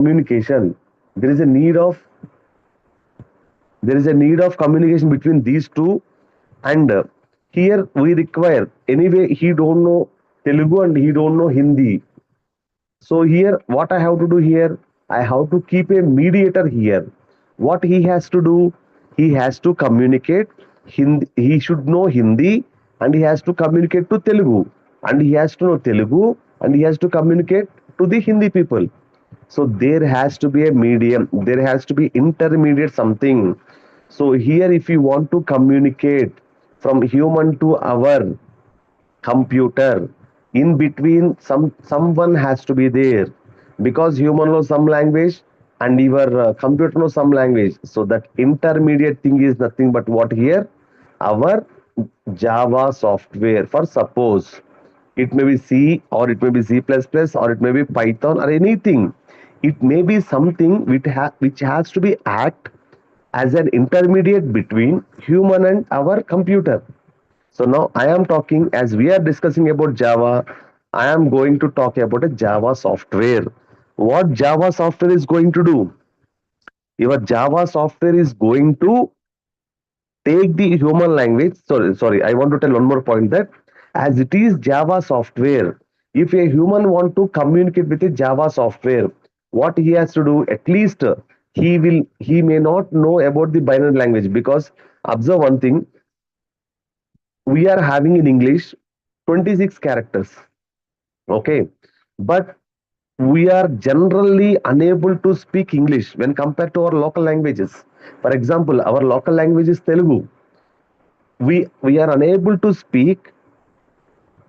communication. There is a need of communication between these two, and here we require, anyway he don't know Telugu and he don't know Hindi. So here, what I have to do here, I have to keep a mediator here. What he has to do, he has to communicate Hindi. He should know Hindi, and he has to communicate to Telugu, and he has to know Telugu, and he has to communicate to the Hindi people. So there has to be a medium. There has to be intermediate something. So here, if you want to communicate from human to our computer, in between someone has to be there, because human knows some language and your computer knows some language. So that intermediate thing is nothing but what here, our Java software. For suppose it may be C, or it may be C++, or it may be Python, or anything. It may be something which has to be act as an intermediate between human and our computer. So now I am talking, as we are discussing about Java, I am going to talk about a Java software. What Java software is going to do? Your Java software is going to take the human language. Sorry, I want to tell one more point, that as it is Java software, if a human want to communicate with a Java software, what he has to do, at least he may not know about the binary language, because observe one thing, we are having in English 26 characters. Okay. But we are generally unable to speak English when compared to our local languages. For example, our local language is Telugu. We are unable to speak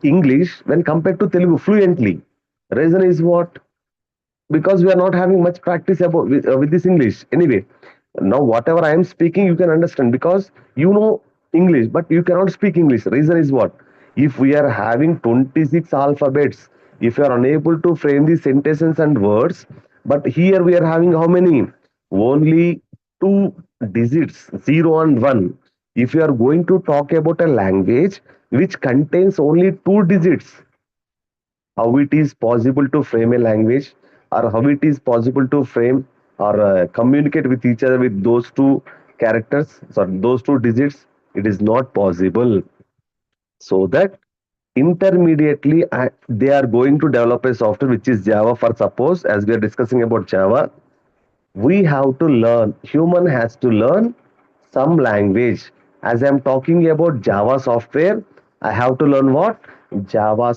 English when compared to Telugu fluently. Reason is what? Because we are not having much practice with this English. Anyway, now whatever I am speaking, you can understand, because you know English, but you cannot speak English. Reason is what? If we are having 26 alphabets, if you are unable to frame the sentences and words, but here we are having how many? Only two digits, 0 and 1. If you are going to talk about a language which contains only two digits, how it is possible to frame a language, or how it is possible to frame or communicate with each other with those two characters, sorry, those two digits? It is not possible. So that intermediately they are going to develop a software which is Java. For suppose, as we are discussing about Java, we have to learn, human has to learn some language. As I am talking about Java software, I have to learn what? Java.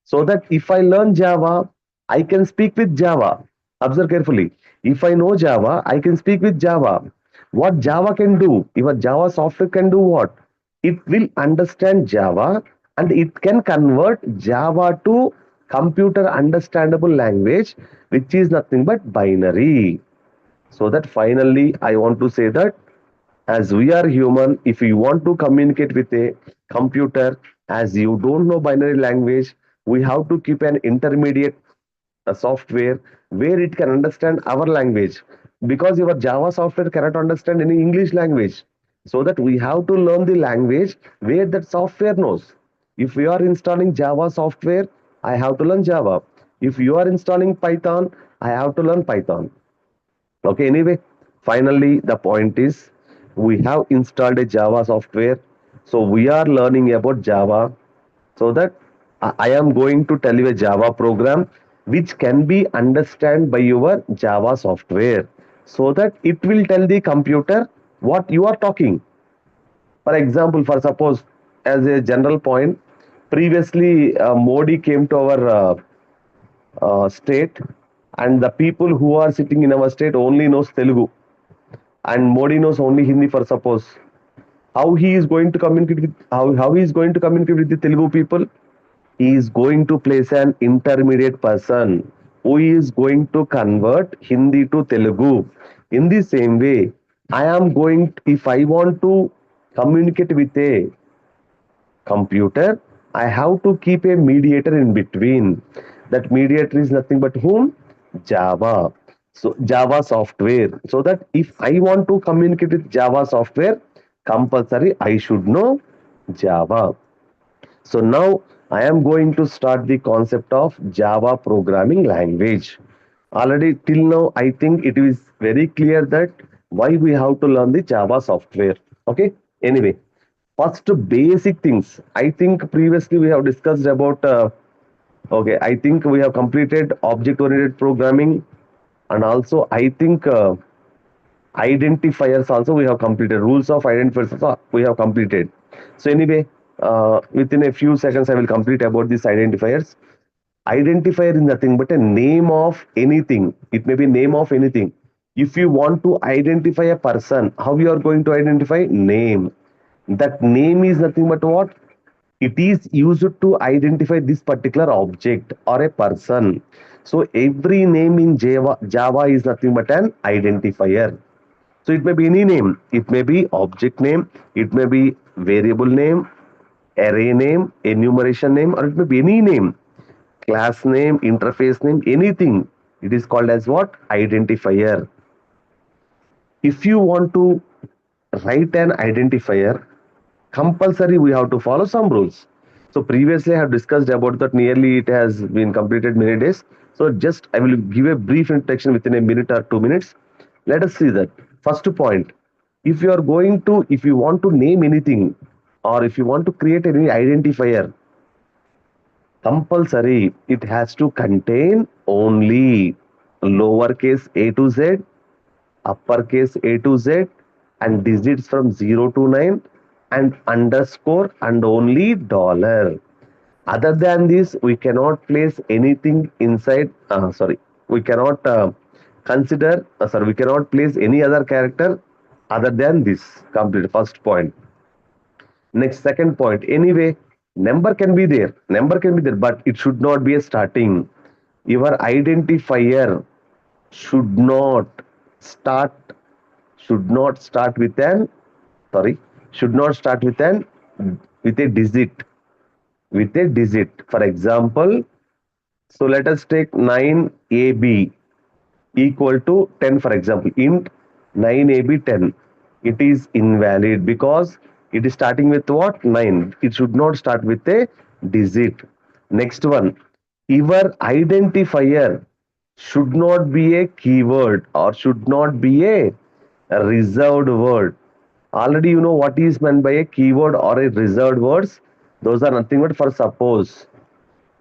So that if I learn Java, I can speak with Java. Observe carefully. If I know Java, I can speak with Java. What Java can do? If a Java software can do what? It will understand Java, and it can convert Java to computer understandable language, which is nothing but binary. So that finally, I want to say that as we are human, if you want to communicate with a computer, as you don't know binary language, we have to keep an intermediate software where it can understand our language, because your Java software cannot understand any English language. So that we have to learn the language where that software knows. If we are installing Java software, I have to learn Java. If you are installing Python, I have to learn Python. Okay, anyway, finally, the point is we have installed a Java software. So we are learning about Java, so that I am going to tell you a Java program which can be understood by your Java software, so that it will tell the computer what you are talking. For example, for suppose, as a general point, previously Modi came to our state, and the people who are sitting in our state only knows Telugu, and Modi knows only Hindi. For suppose, how he is going to communicate with, how he is going to communicate with the Telugu people? He is going to place an intermediate person who is going to convert Hindi to Telugu. In the same way, I am going, if I want to communicate with a computer, I have to keep a mediator in between. That mediator is nothing but whom? Java. So Java software. So that if I want to communicate with Java software, compulsory I should know Java. So now I am going to start the concept of Java programming language. Already till now, I think it is very clear that why we have to learn the Java software. Okay. Anyway, first basic things. I think previously we have discussed about. Okay, I think we have completed object-oriented programming, and also I think identifiers also we have completed. Rules of identifiers also we have completed. So anyway, within a few seconds I will complete about these identifiers. Identifier is nothing but a name of anything. It may be name of anything. If you want to identify a person, how you are going to identify? Name. That name is nothing but what? It is used to identify this particular object or a person. So every name in Java is nothing but an identifier. So it may be any name. It may be object name. It may be variable name, array name, enumeration name, or it may be any name. Class name, interface name, anything. It is called as what? Identifier. If you want to write an identifier, compulsory we have to follow some rules. So previously I have discussed about that, nearly it has been completed many days. So just I will give a brief introduction within a minute or 2 minutes. Let us see that. First point, if you are going to, if you want to name anything, or if you want to create any identifier, compulsory it has to contain only lowercase a to z, uppercase A to Z, and digits from 0 to 9, and underscore and only dollar. Other than this, we cannot place anything inside. Sorry, we cannot consider. Sorry, we cannot place any other character other than this. Complete first point. Next, second point. Anyway, number can be there. Number can be there, but it should not be a starting. Your identifier should not start with an, sorry, should not start with an, with a digit, for example. So let us take 9ab equal to 10, for example. Int 9ab 10, it is invalid because it is starting with what? 9. It should not start with a digit. Next one, your identifier should not be a keyword or should not be a reserved word. Already you know what is meant by a keyword or a reserved words. Those are nothing but, for suppose,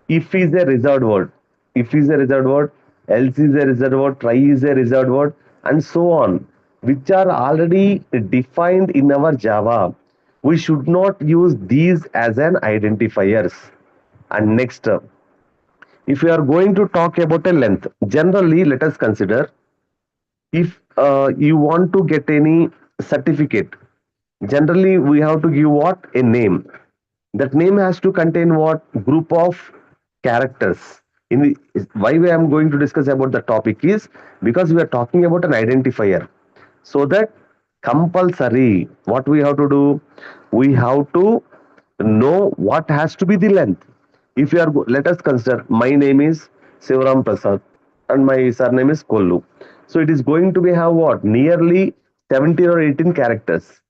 if is a reserved word, if is a reserved word, else is a reserved word, try is a reserved word, and so on, which are already defined in our Java. We should not use these as an identifiers. And next, if we are going to talk about a length, generally let us consider, if you want to get any certificate, generally we have to give what? A name. That name has to contain what? Group of characters. In the, why I am going to discuss about the topic is because we are talking about an identifier. So that compulsory, what we have to do? We have to know what has to be the length. If you are, let us consider my name is Sivaram Prasad and my surname is Kollu. So it is going to be have what? Nearly 17 or 18 characters.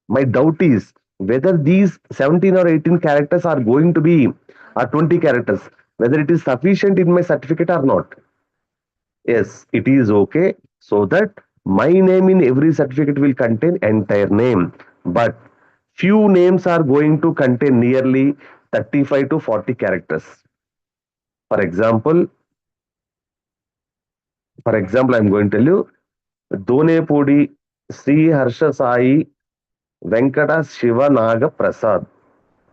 My doubt is whether these 17 or 18 characters are going to be, or 20 characters, whether it is sufficient in my certificate or not. Yes, it is okay. So that my name in every certificate will contain entire name. But few names are going to contain nearly 35 to 40 characters. For example, I'm going to tell you Donepudi Sri Harsha Sai Venkata Shiva Naga Prasad,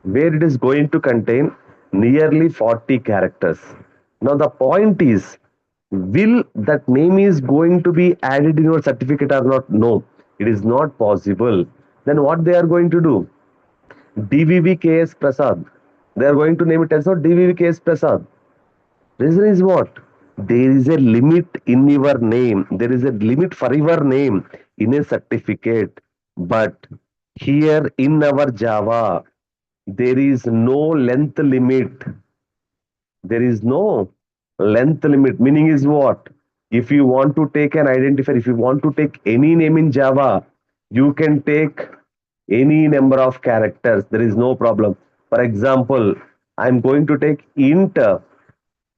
where it is going to contain nearly 40 characters. Now the point is, will that name is going to be added in your certificate or not? No, it is not possible. Then what they are going to do? DVVKS Prasad. They are going to name it as what? DVVKS Prasad. Reason is what? There is a limit in your name. There is a limit for your name in a certificate. But here in our Java, there is no length limit. There is no length limit. Meaning is what? If you want to take an identifier, if you want to take any name in Java, you can take any number of characters. There is no problem. For example, I'm going to take int.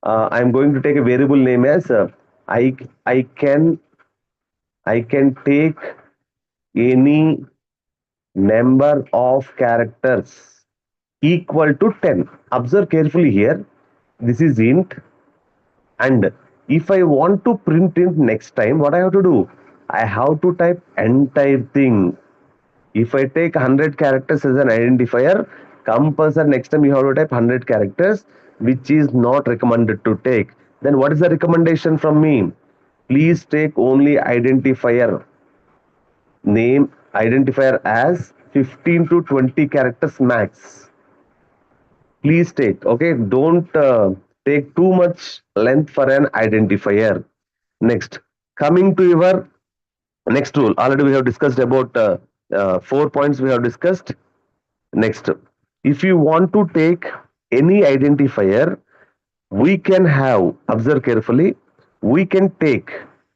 I'm going to take a variable name as I I can I can take any number of characters equal to 10. Observe carefully here. This is int, and if I want to print int next time, what I have to do? I have to type entire thing. If I take 100 characters as an identifier, compulsory next time you have to type 100 characters, which is not recommended to take. Then what is the recommendation from me? Please take only identifier name identifier as 15 to 20 characters max. Please take, okay? Don't take too much length for an identifier. Next, coming to your next rule. Already we have discussed about 4 points we have discussed. Next, if you want to take any identifier, we can have, observe carefully, we can take,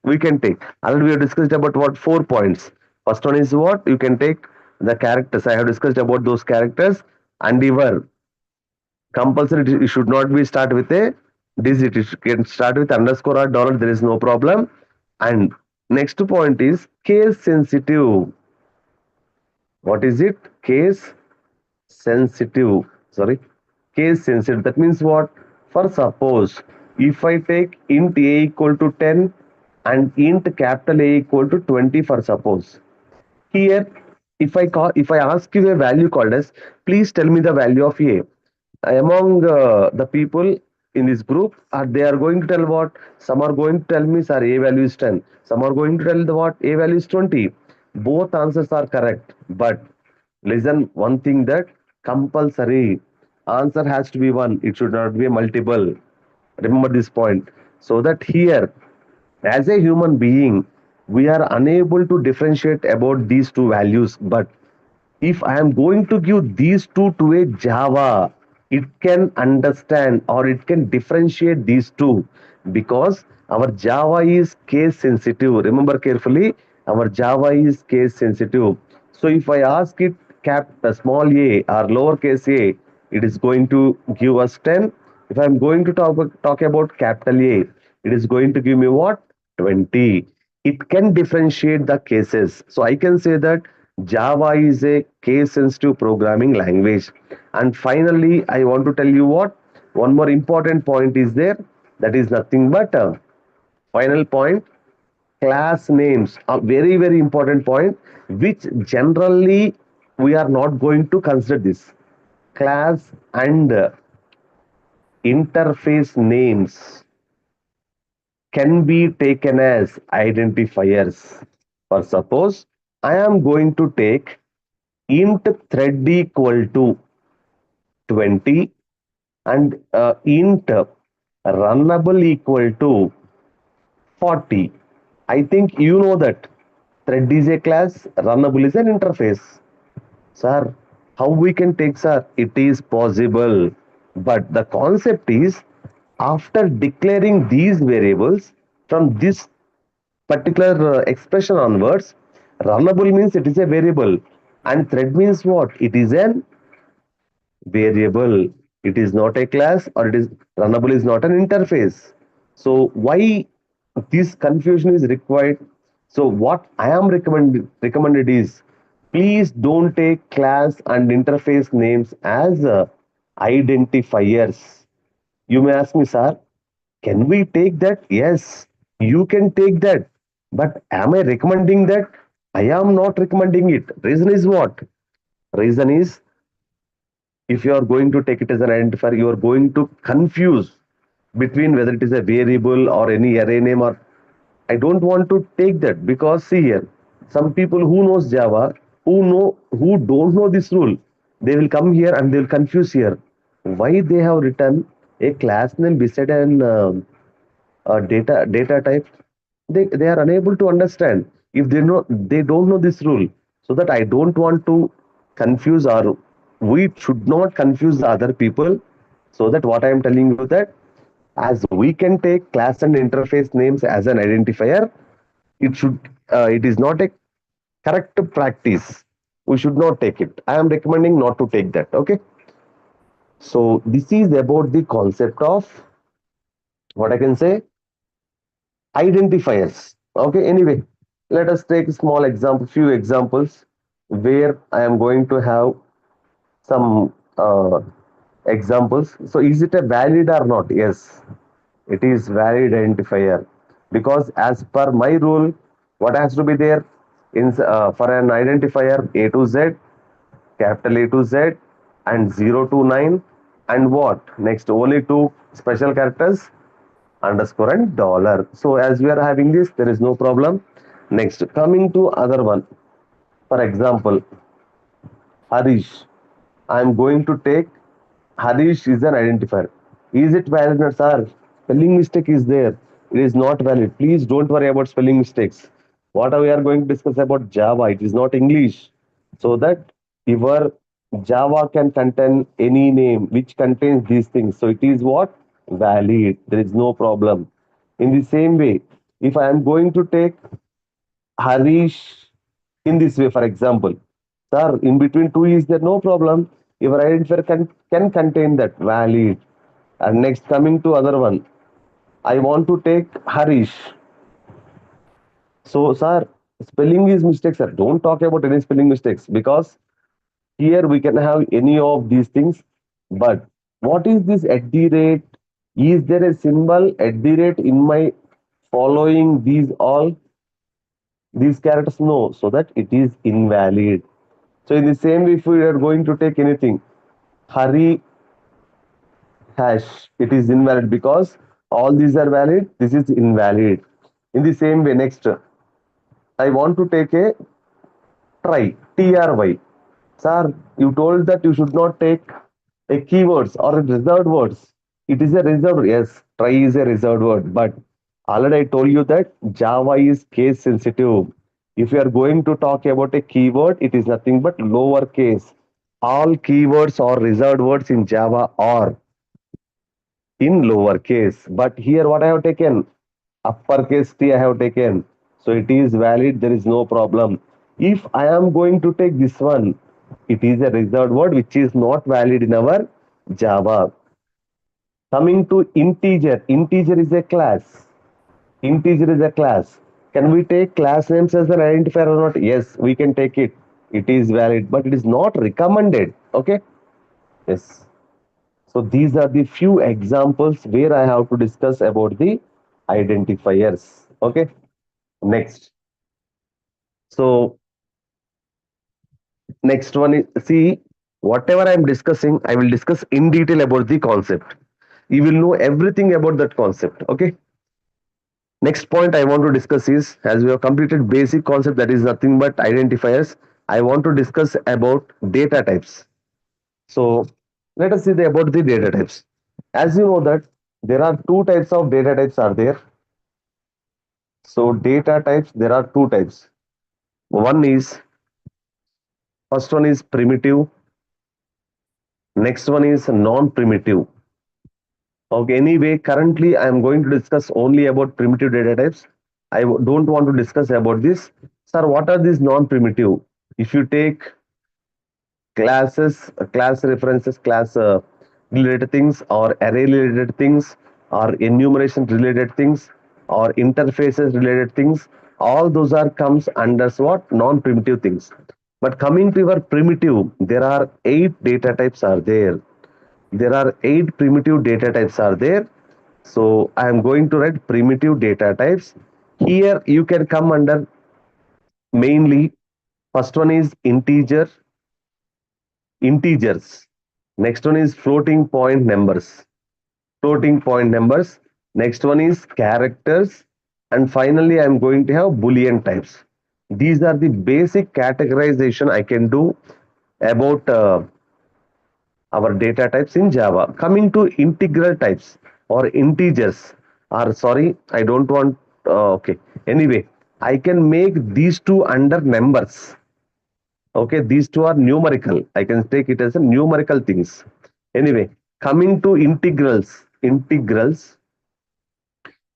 already we have discussed about what 4 points. First one is what? You can take the characters. I have discussed about those characters, and your compulsory it should not be start with a digit. It can start with underscore or dollar. There is no problem. And next point is case sensitive. What is it? Case sensitive. Sorry, case sensitive. That means what? For suppose if I take int a equal to 10 and int capital A equal to 20 for suppose. Here, if I ask you a value called as, please tell me the value of A. Among the people in this group, they are going to tell what? Some are going to tell me, sir, A value is 10. Some are going to tell the what? A value is 20. Both answers are correct. But listen one thing, that compulsory answer has to be one. It should not be a multiple. Remember this point. So that here, as a human being, we are unable to differentiate about these two values. But if I am going to give these two to a Java, it can understand or it can differentiate these two, because our Java is case sensitive. Remember carefully, our Java is case sensitive. So if I ask it small a or lowercase a, it is going to give us 10. If I am going to talk about capital A, it is going to give me what? 20. It can differentiate the cases. So I can say that Java is a case sensitive programming language. And finally, I want to tell you what? One more important point is there. That is nothing but a final point. Class names, a very, very important point, which generally we are not going to consider this. Class and interface names can be taken as identifiers. For suppose, I am going to take int thread equal to 20 and int runnable equal to 40. I think you know that thread is a class, runnable is an interface. Sir, how we can take, sir? It is possible. But the concept is, after declaring these variables from this particular expression onwards, runnable means it is a variable, and thread means what? It is an variable. It is not a class, or it is runnable is not an interface. So why this confusion is required? So what I am recommended is, please don't take class and interface names as identifiers. You may ask me, sir, can we take that? Yes, you can take that. But am I recommending that? I am not recommending it. Reason is what? Reason is, if you are going to take it as an identifier, you are going to confuse between whether it is a variable or any array name. Or I don't want to take that, because see here, some people who knows Java, who don't know this rule, they will come here and they will confuse here. Why they have written a class name beside an data type? They are unable to understand if they don't know this rule. So that I don't want to confuse, or we should not confuse the other people. So that what I am telling you, that as we can take class and interface names as an identifier, it is not a correct practice. We should not take it. I am recommending not to take that. Okay. So this is about the concept of, what I can say, identifiers. Okay, anyway, let us take a small example, few examples where I am going to have some examples. So, is it a valid or not? Yes, it is valid identifier because as per my rule, what has to be there in for an identifier A to Z, capital A to Z, and 0 to 9, and what next? Only two special characters, underscore and dollar. So as we are having this, there is no problem. Next, coming to other one. For example, Harish. I am going to take Harish is an identifier. Is it valid, or sir? Spelling mistake is there. It is not valid. Please don't worry about spelling mistakes. What we are going to discuss about Java, it is not English. So that your Java can contain any name which contains these things. So it is what? Valid. There is no problem. In the same way, if I am going to take Harish in this way, for example, sir, in between two is there no problem. Your identifier can contain that valid. And next, coming to other one, I want to take Harish. So, sir, spelling is mistake, sir. Don't talk about any spelling mistakes because here we can have any of these things. But what is this at the rate? Is there a symbol at the rate in my following these characters? No, so that it is invalid. So in the same way, if we are going to take anything, Hari hash, it is invalid because all these are valid. This is invalid. In the same way, next, I want to take a try. Sir, you told that you should not take a keywords or a reserved words. It is a reserved. Yes, try is a reserved word, but already I told you that Java is case sensitive. If you are going to talk about a keyword, it is nothing but lower case. All keywords or reserved words in Java are in lower case. But here what I have taken? Uppercase T I have taken. So it is valid, there is no problem. If I am going to take this one, it is a reserved word which is not valid in our Java. Coming to integer, integer is a class. Integer is a class. Can we take class names as an identifier or not? Yes, we can take it. It is valid, but it is not recommended. Okay? Yes. So these are the few examples where I have to discuss about the identifiers. Okay. Next. So next one is, see, whatever I am discussing, I will discuss in detail about the concept. You will know everything about that concept. Okay. Next point I want to discuss is, as we have completed basic concept, that is nothing but identifiers. I want to discuss about data types. So let us see about the data types. As you know that there are two types of data types are there. So data types, there are two types. One is, first one is primitive. Next one is non-primitive. Okay, anyway, currently I am going to discuss only about primitive data types. Don't want to discuss about this. Sir, what are these non-primitive? If you take classes, class references, class related things, or array related things, or enumeration related things, or interfaces related things, all those are comes under what? Non-primitive things. But coming to your primitive, there are 8 data types are there. There are 8 primitive data types are there. So I am going to write primitive data types. Here you can come under mainly, first one is integers. Next one is floating point numbers. Floating point numbers. Next one is characters. And finally, I am going to have Boolean types. These are the basic categorization I can do about our data types in Java. Coming to integral types or integers, or sorry, I don't want, okay. Anyway, I can make these two under numbers. Okay, these two are numerical. I can take it as a numerical things. Anyway, coming to integrals,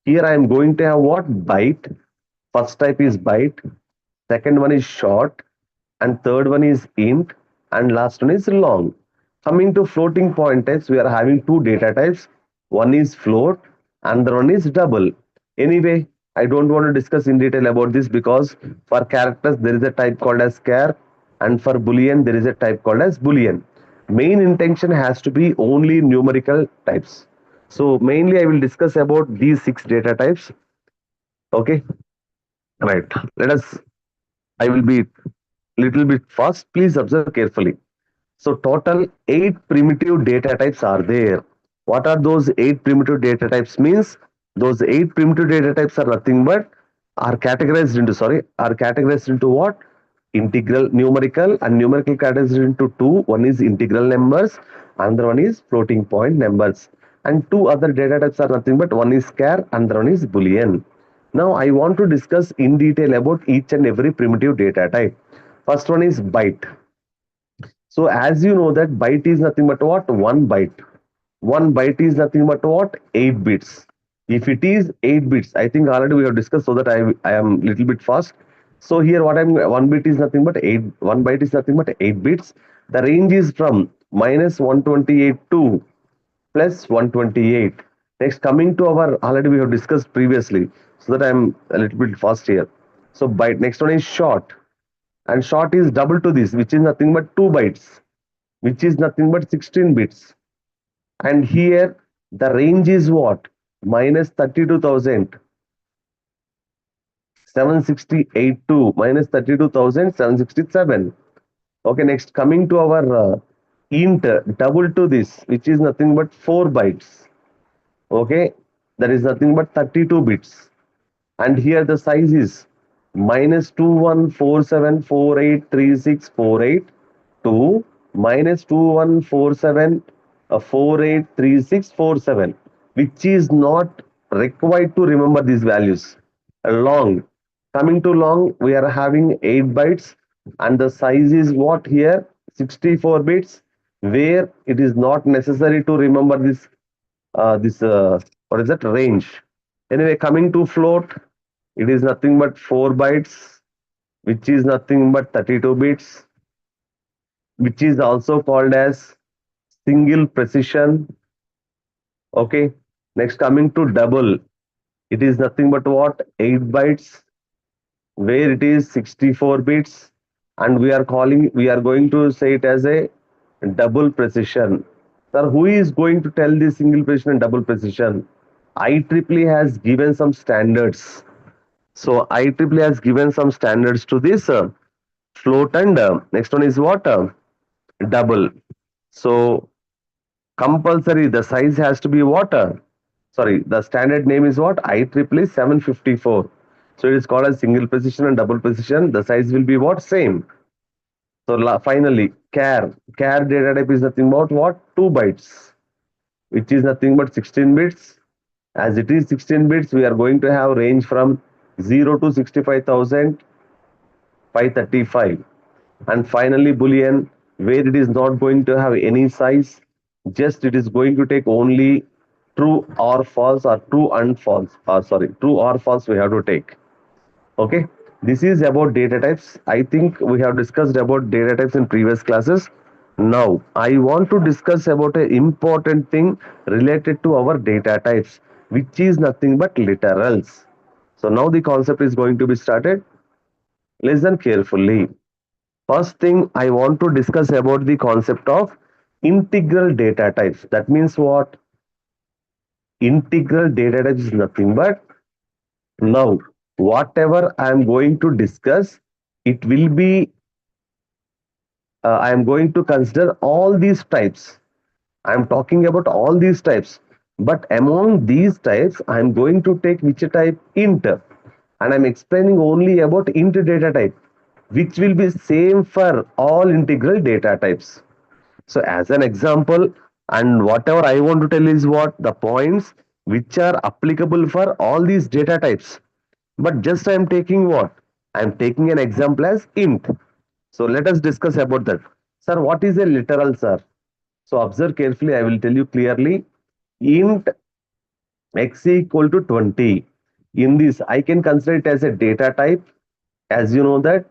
here I am going to have what? Byte. First type is byte, second one is short, and third one is int, and last one is long. Coming to floating point types, we are having two data types. One is float, and the one is double. Anyway, I don't want to discuss in detail about this because for characters there is a type called as char, and for boolean there is a type called as boolean. Main intention has to be only numerical types. So mainly I will discuss about these six data types. Okay, right. Let us. I will be little bit fast. Please observe carefully. So total eight primitive data types are there. What are those eight primitive data types means? Those eight primitive data types are nothing but are categorized into what? Integral numerical, and numerical categorized into two. One is integral numbers, another one is floating point numbers. And two other data types are nothing but one is char, another one is boolean. Now I want to discuss in detail about each and every primitive data type. First one is byte. So as you know that byte is nothing but what? One byte. One byte is nothing but what? 8 bits. If it is 8 bits, I think already we have discussed so that I am little bit fast. So here what I'm one bit is nothing but eight. One byte is nothing but 8 bits. The range is from minus 128 to plus 128. Next, coming to our already we have discussed previously, so that I'm a little bit fast here. So byte next one is short, and short is double to this, which is nothing but 2 bytes, which is nothing but 16 bits. And here the range is what? Minus 32,768 to minus 32,767. Okay, next coming to our int double to this, which is nothing but 4 bytes. Okay, that is nothing but 32 bits. And here the size is minus 2147483648 to minus 2147483647, which is not required to remember these values. Long, coming to long, we are having 8 bytes, and the size is what here? 64 bits, where it is not necessary to remember this what is that? Range. Anyway, coming to float, it is nothing but 4 bytes, which is nothing but 32 bits, which is also called as single precision. Okay. Next, coming to double, it is nothing but what? 8 bytes, where it is 64 bits, and we are going to say it as a double precision. Sir, who is going to tell this single precision and double precision? IEEE has given some standards. So IEEE has given some standards to this float, and next one is what? Double. So compulsory, the size has to be what? Sorry, the standard name is what? IEEE 754. So it is called as single precision and double precision. The size will be what? Same. So finally, char. Char data type is nothing but what? 2 bytes, which is nothing but 16 bits. As it is 16 bits, we are going to have range from 0 to 65,535. And finally, boolean, where it is not going to have any size, just it is going to take only true or false, or true and false, or sorry, true or false we have to take. Okay, this is about data types. I think we have discussed about data types in previous classes. Now I want to discuss about an important thing related to our data types, which is nothing but literals. So now the concept is going to be started. Listen carefully. First thing I want to discuss about the concept of integral data types. That means what? Integral data types is nothing but, now whatever I am going to discuss, it will be I am going to consider all these types. I am talking about all these types. But among these types, I am going to take which type? Int. And I'm explaining only about int data type, which will be same for all integral data types. So as an example, and whatever I want to tell is what? The points which are applicable for all these data types. But just I am taking what? I am taking an example as int. So let us discuss about that. Sir, what is a literal, sir? So observe carefully, I will tell you clearly. Int x equal to 20. In this, I can consider it as a data type, as you know that.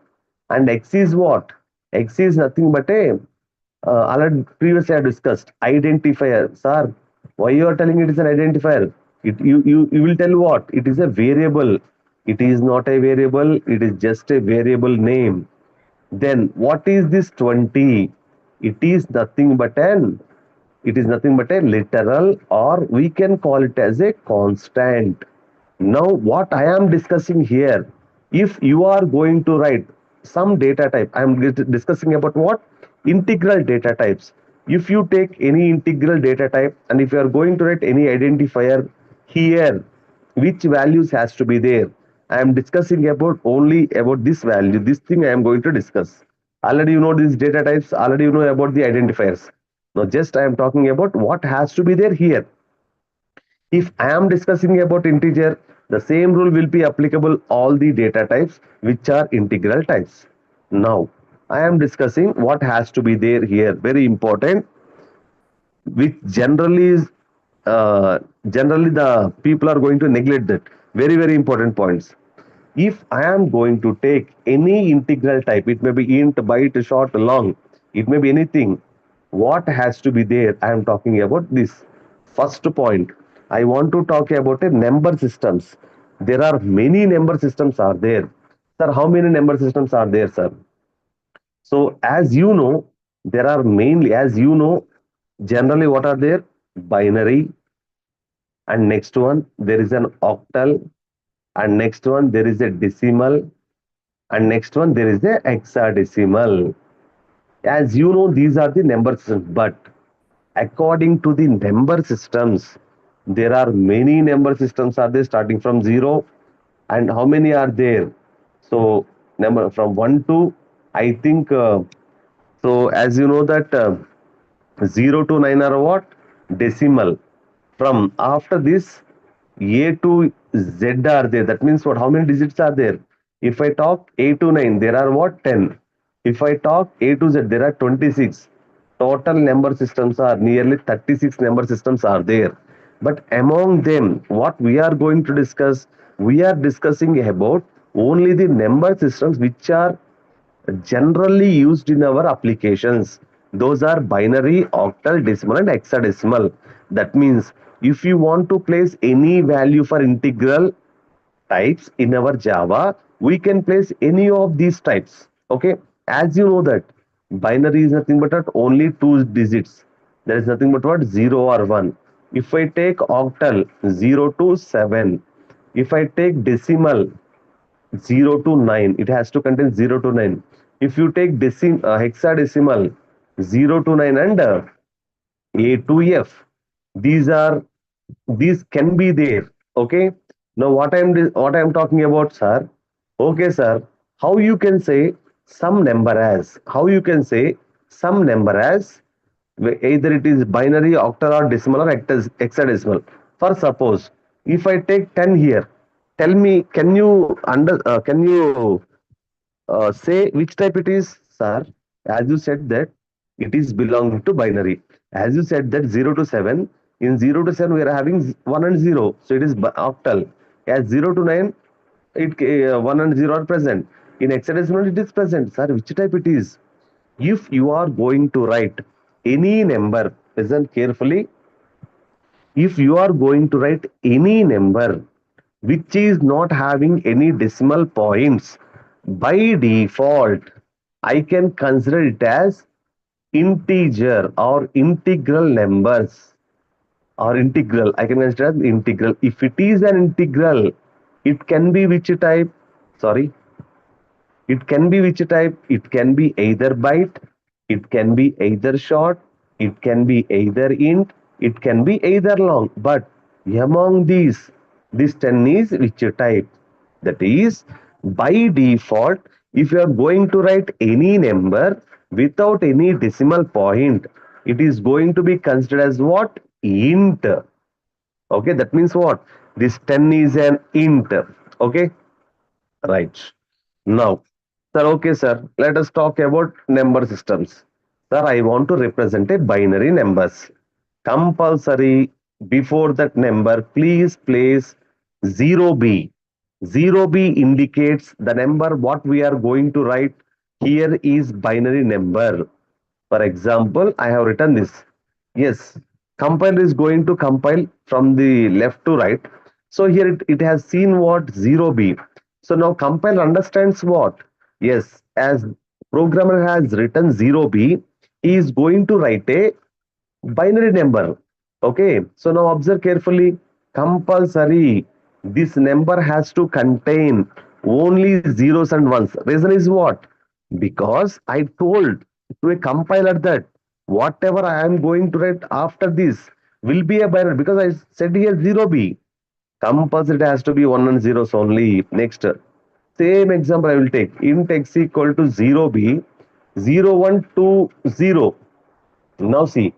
And x is what? X is nothing but a already previously I discussed identifier. Sir, why you are telling it is an identifier? You will tell what? It is a variable. It is not a variable, it is just a variable name. Then what is this 20? It is nothing but an it is nothing but a literal, or we can call it as a constant. Now, what I am discussing here, if you are going to write some data type, I am discussing about what? Integral data types. If you take any integral data type and if you are going to write any identifier here, which values has to be there? I am discussing about only about this value, this thing I am going to discuss. Already you know these data types, already you know about the identifiers. Now just I am talking about what has to be there here. If I am discussing about integer, the same rule will be applicable all the data types which are integral types. Now, I am discussing what has to be there here. Very important, which generally is generally the people are going to neglect that. Very, very important points. If I am going to take any integral type, it may be int, byte, short, long, it may be anything. What has to be there? I am talking about this. First point, I want to talk about a number systems. There are many number systems are there. Sir, how many number systems are there, sir? So as you know, there are mainly, as you know, generally what are there? Binary, and next one, there is an octal, and next one, there is a decimal, and next one there is a hexadecimal. As you know, these are the number systems, but according to the number systems, there are many number systems are there starting from 0, and how many are there? So number from 1 to, I think, so as you know that 0 to 9 are what? Decimal. From after this, A to Z are there. That means what? How many digits are there? If I talk A to 9, there are what? 10. If I talk A to Z, there are 26. Total number systems are nearly 36 number systems are there. But among them, what we are going to discuss, we are discussing about only the number systems which are generally used in our applications. Those are binary, octal, decimal, and hexadecimal. That means if you want to place any value for integral types in our Java, we can place any of these types. Okay, as you know that binary is nothing but only two digits. There is nothing but what? 0 or 1. If I take octal, 0 to 7. If I take decimal, 0 to 9, it has to contain 0 to 9. If you take hexadecimal, 0 to 9, and A to F, these are, these can be there. Okay, now what I'm talking about, sir? Okay, sir, how you can say some number as, how you can say some number as, either it is binary, octal, or decimal, or hexadecimal. For suppose, if I take 10 here, tell me, can you say which type it is, sir? As you said that it is belonging to binary. As you said that 0 to 7, in 0 to 7 we are having 1 and 0, so it is octal. As 0 to 9, 1 and 0 are present. In hexadecimal it is present. Sir, which type it is? If you are going to write any number, listen carefully, if you are going to write any number which is not having any decimal points, by default, I can consider it as integer or integral numbers, or integral. I can consider as integral. If it is an integral, it can be which type? Sorry, it can be which type? It can be either byte, it can be either short, it can be either int, it can be either long. But among these, this 10 is which type? That is, by default, if you are going to write any number without any decimal point, it is going to be considered as what? Int. Okay, that means what? This 10 is an int. Okay, right. Now, sir, okay, sir, let us talk about number systems. Sir, I want to represent a binary numbers. Compulsory before that number, please place 0b. 0b indicates the number what we are going to write here is binary number. For example, I have written this. Yes, compiler is going to compile from the left to right. So here it has seen what? 0b. So now compiler understands what? Yes, as programmer has written 0b, he is going to write a binary number. Okay, so now observe carefully. Compulsory. This number has to contain only zeros and ones. Reason is what? Because I told to a compiler that whatever I am going to write after this will be a binary because I said here 0b. Compulsory it has to be one and zeros only. Next, same example I will take. Int x equal to 0b, 1 to 0. Now see,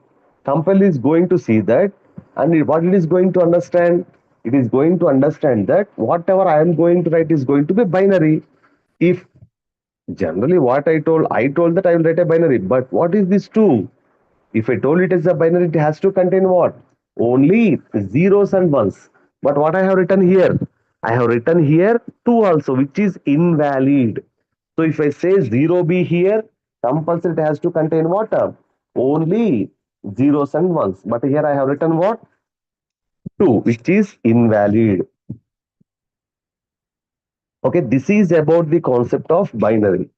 compiler is going to see that, and what it is going to understand? It is going to understand that whatever I am going to write is going to be binary. If generally what I told that I will write a binary, but what is this 2? If I told it as a binary, it has to contain what? Only zeros and ones. But what I have written here? I have written here 2 also, which is invalid. So if I say 0b here, compulsory it has to contain what? Only zeros and ones. But here I have written what? 2, which is invalid. Okay, this is about the concept of binary.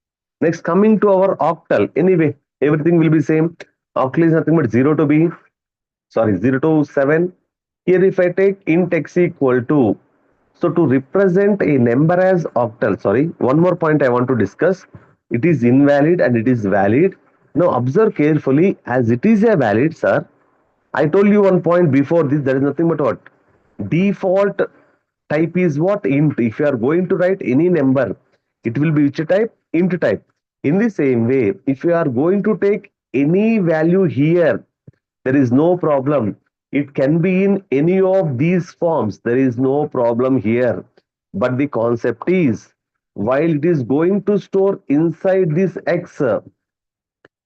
Next, coming to our octal. Anyway, everything will be same. Octal is nothing but 0 to b, sorry, 0 to 7. Here if I take int x equal to, so to represent a number as octal, sorry, one more point I want to discuss. It is invalid and it is valid. Now observe carefully, as it is a valid, sir. I told you one point before this, there is nothing but what? Default type is what? Int. If you are going to write any number, it will be which type? Int type. In the same way, if you are going to take any value here, there is no problem. It can be in any of these forms. There is no problem here. But the concept is, while it is going to store inside this X,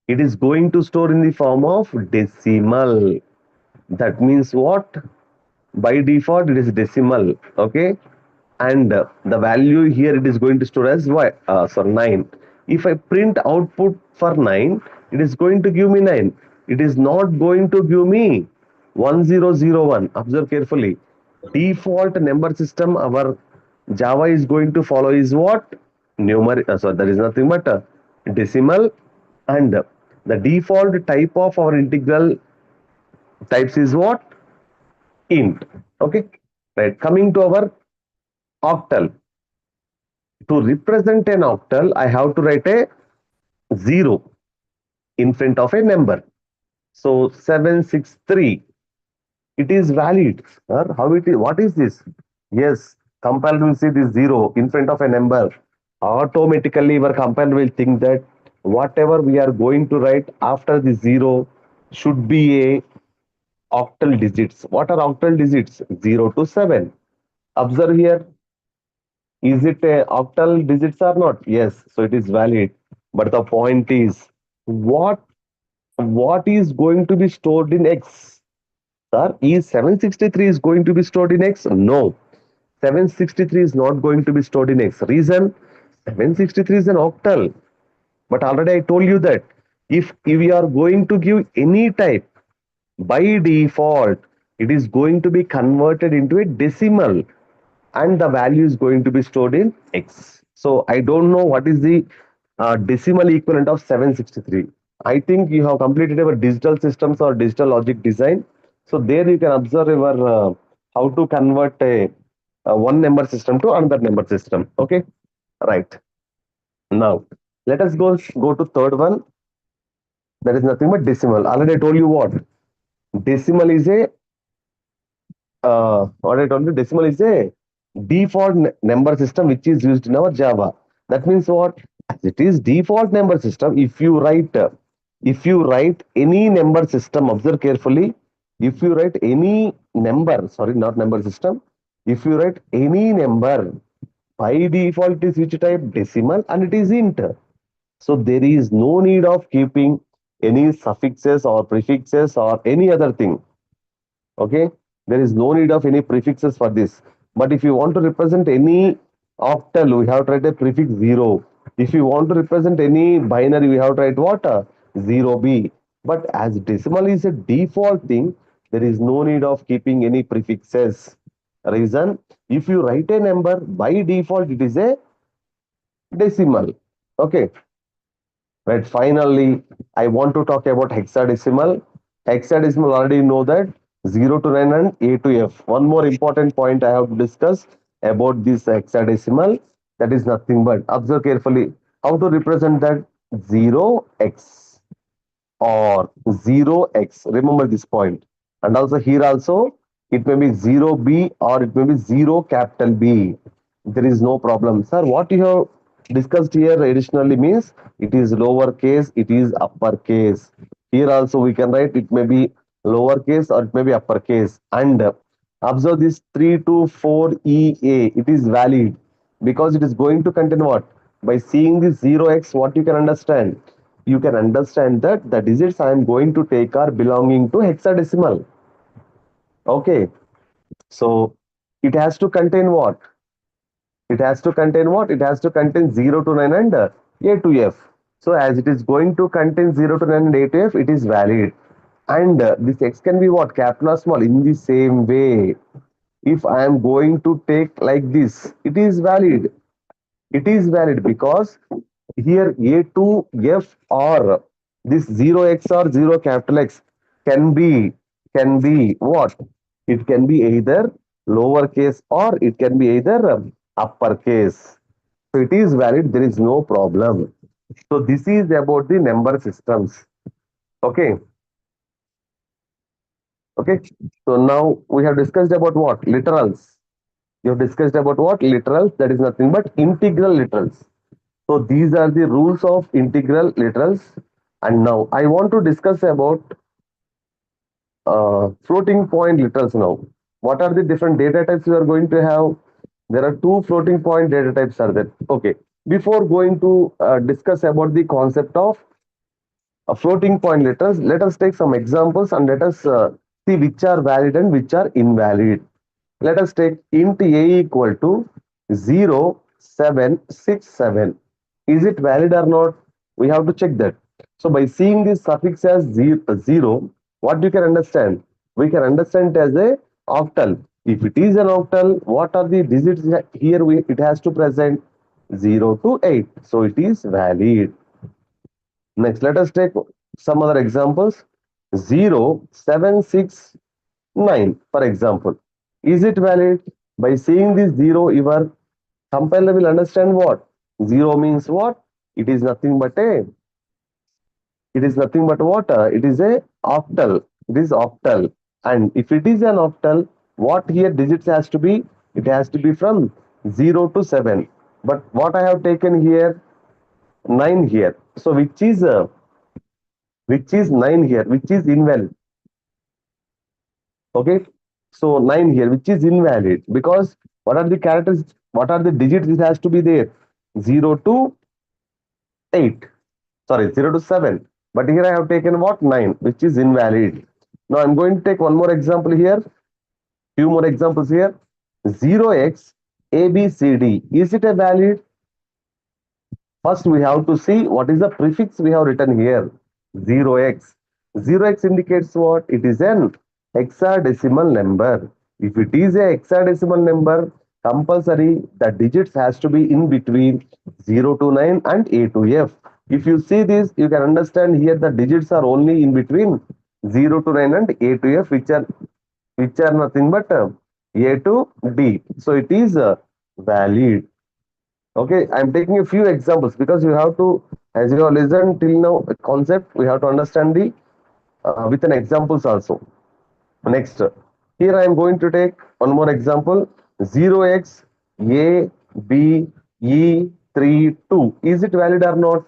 it is going to store in the form of decimal. That means what? By default, it is decimal. Okay. And the value here it is going to store as y, sorry, 9. If I print output for 9, it is going to give me 9. It is not going to give me 1001. Observe carefully. Default number system our Java is going to follow is what? Numeric. So there is nothing but decimal, and the default type of our integral types is what? Int. Okay. Right. Coming to our octal. To represent an octal, I have to write a 0 in front of a number. So 763, it is valid. How it is? What is this? Yes, compiler will see this 0 in front of a number. Automatically, our compiler will think that whatever we are going to write after the 0 should be a octal digits. What are octal digits? 0 to 7. Observe here. Is it a octal digits or not? Yes, so it is valid. But the point is, what is going to be stored in X? Sir, is 763 is going to be stored in X? No. 763 is not going to be stored in X. Reason? 763 is an octal. But already I told you that if we are going to give any type, by default, it is going to be converted into a decimal, and the value is going to be stored in X. So I don't know what is the decimal equivalent of 763. I think you have completed your digital systems or digital logic design. So there you can observe your how to convert a one number system to another number system. Okay, right. Now let us go to third one. That is nothing but decimal. Already I told you what decimal is a what I told you, decimal is a default number system which is used in our Java. That means what? As it is default number system, if you write any number system, observe carefully. If you write any number, sorry, not number system. If you write any number, by default it is which type? Decimal, and it is int. So there is no need of keeping any suffixes or prefixes or any other thing. Okay, there is no need of any prefixes for this. But if you want to represent any octal, we have to write a prefix 0. If you want to represent any binary, we have to write what? 0b. But as decimal is a default thing, there is no need of keeping any prefixes. Reason? If you write a number, by default, it is a decimal. Okay. Right. Finally, I want to talk about hexadecimal. Hexadecimal, already know that 0 to 9 and A to F. One more important point I have to discuss about this hexadecimal. That is nothing but, observe carefully, how to represent that 0x or 0x. Remember this point. And also here also, it may be 0b or it may be 0 capital B. There is no problem. Sir, what you have discussed here additionally means it is lowercase, it is uppercase. Here also we can write it may be lowercase or it may be uppercase. And observe this 3 to 4EA. It is valid because it is going to contain what? By seeing this 0x, what you can understand? You can understand that the digits I am going to take are belonging to hexadecimal. Okay. So it has to contain what? It has to contain what? It has to contain 0 to 9 and A to F. So as it is going to contain 0 to 9 and A to F, it is valid. And this X can be what? Capital or small? In the same way, if I am going to take like this, it is valid. It is valid because here A to F or this 0x or 0 capital X can be what? It can be either lowercase or it can be either uppercase. So it is valid, there is no problem. So this is about the number systems. Okay. Okay. So now we have discussed about what? Literals. We have discussed about what? Literals. That is nothing but integral literals. So these are the rules of integral literals. And now I want to discuss about floating point literals now. What are the different data types you are going to have? There are two floating point data types are there. Okay. Before going to discuss about the concept of floating point literals, let us take some examples and let us see which are valid and which are invalid. Let us take int a equal to 0767. Is it valid or not? We have to check that. So by seeing this suffix as zero, what you can understand? We can understand it as a octal. If it is an octal, what are the digits here? It has to present 0 to 8. So it is valid. Next, let us take some other examples. 0769, for example. Is it valid? By seeing this 0, your compiler will understand what? 0 means what? It is nothing but a, it is nothing but what? It is a octal. It is octal. And if it is an octal, what here digits has to be? It has to be from 0 to 7. But what I have taken here, 9 here. So which is 9 here, which is invalid. Okay. So 9 here, which is invalid because what are the characters, what are the digits it has to be there? 0 to 8, sorry, 0 to 7. But here I have taken what? 9, which is invalid. Now I'm going to take one more example here, few more examples here. 0x ABCD, is it a valid? First, we have to see what is the prefix we have written here. 0x. 0x indicates what? It is an hexadecimal number. If it is a hexadecimal number, compulsory the digits has to be in between 0 to 9 and A to F. If you see this, you can understand here the digits are only in between 0 to 9 and A to F, which are nothing but A to D. So it is valid. Okay, I'm taking a few examples because you have to, as you have listened till now, a concept, we have to understand the with an examples also. Next, here I am going to take one more example. 0x A B E 3 2. Is it valid or not?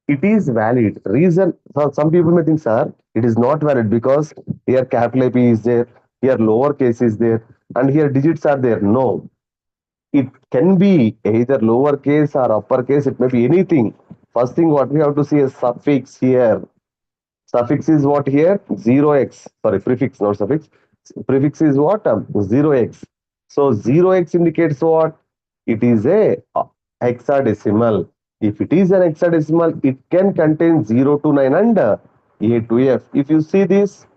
It is valid. Reason, some people may think, sir, it is not valid because here capital AP is there, here lower case is there, and here digits are there. No, it can be either lowercase or uppercase, it may be anything. First thing what we have to see is suffix here. Suffix is what here? 0x. Sorry, prefix, not suffix. Prefix is what? 0x. So 0x indicates what? It is a hexadecimal. If it is an hexadecimal, it can contain 0 to 9 and A to F. If you see this,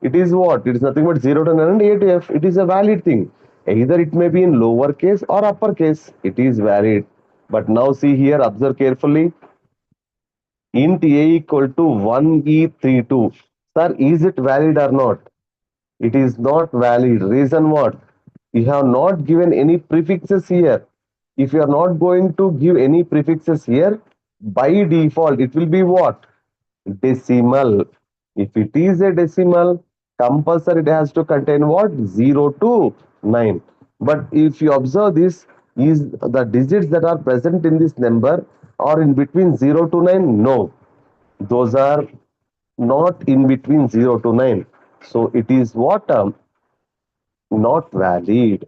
it is what? It is nothing but 0 to 9 and A to F. It is a valid thing. Either it may be in lowercase or uppercase. It is valid. But now see here, observe carefully. Int a equal to 1e32. Sir, is it valid or not? It is not valid. Reason what? You have not given any prefixes here. If you are not going to give any prefixes here, by default, it will be what? Decimal. If it is a decimal, compulsory it has to contain what? 0 to 9. But if you observe this, is the digits that are present in this number are in between 0 to 9? No. Those are not in between 0 to 9. So it is what? Not valid.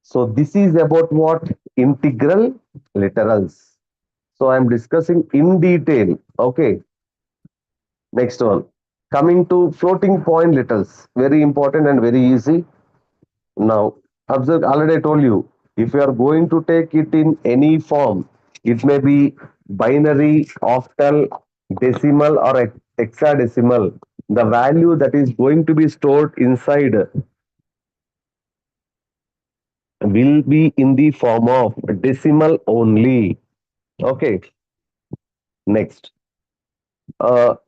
So this is about what? Integral literals. So I am discussing in detail. Okay. Next one. Coming to floating point literals. Very important and very easy. Now, observe, already I told you, if you are going to take it in any form, it may be binary, octal, decimal, or hexadecimal. The value that is going to be stored inside will be in the form of decimal only. Okay, next.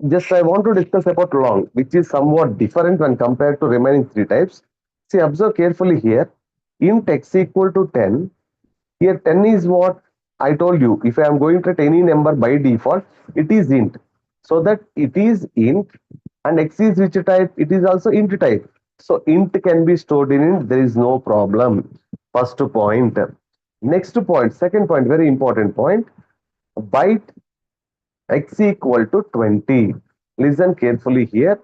Just I want to discuss about long, which is somewhat different when compared to remaining three types. See, observe carefully here. Int x equal to 10. Here 10 is what I told you. If I am going to take any number by default, it is int. So that it is int and x is which type? It is also int type. So int can be stored in int. There is no problem. First point. Next point, second point, very important point. Byte x equal to 20. Listen carefully here.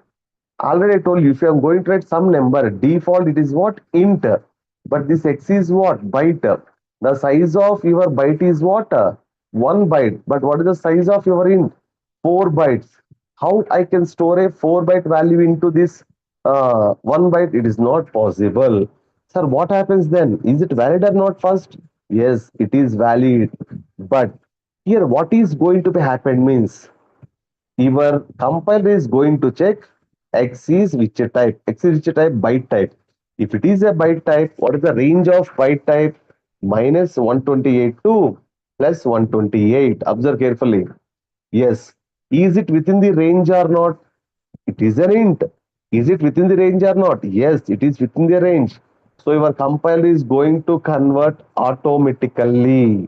Already I told you, if you are going to write some number, default it is what? Int. But this x is what? Byte. The size of your byte is what? 1 byte. But what is the size of your int? 4 bytes. How I can store a 4 byte value into this 1 byte? It is not possible. Sir, what happens then? Is it valid or not first? Yes, it is valid. But here what is going to be happen means your compiler is going to check x is which type, x is which type, byte type. If it is a byte type, what is the range of byte type? Minus 128 to plus 128. Observe carefully. Yes. Is it within the range or not? It is an int. Is it within the range or not? Yes, it is within the range. So your compiler is going to convert automatically.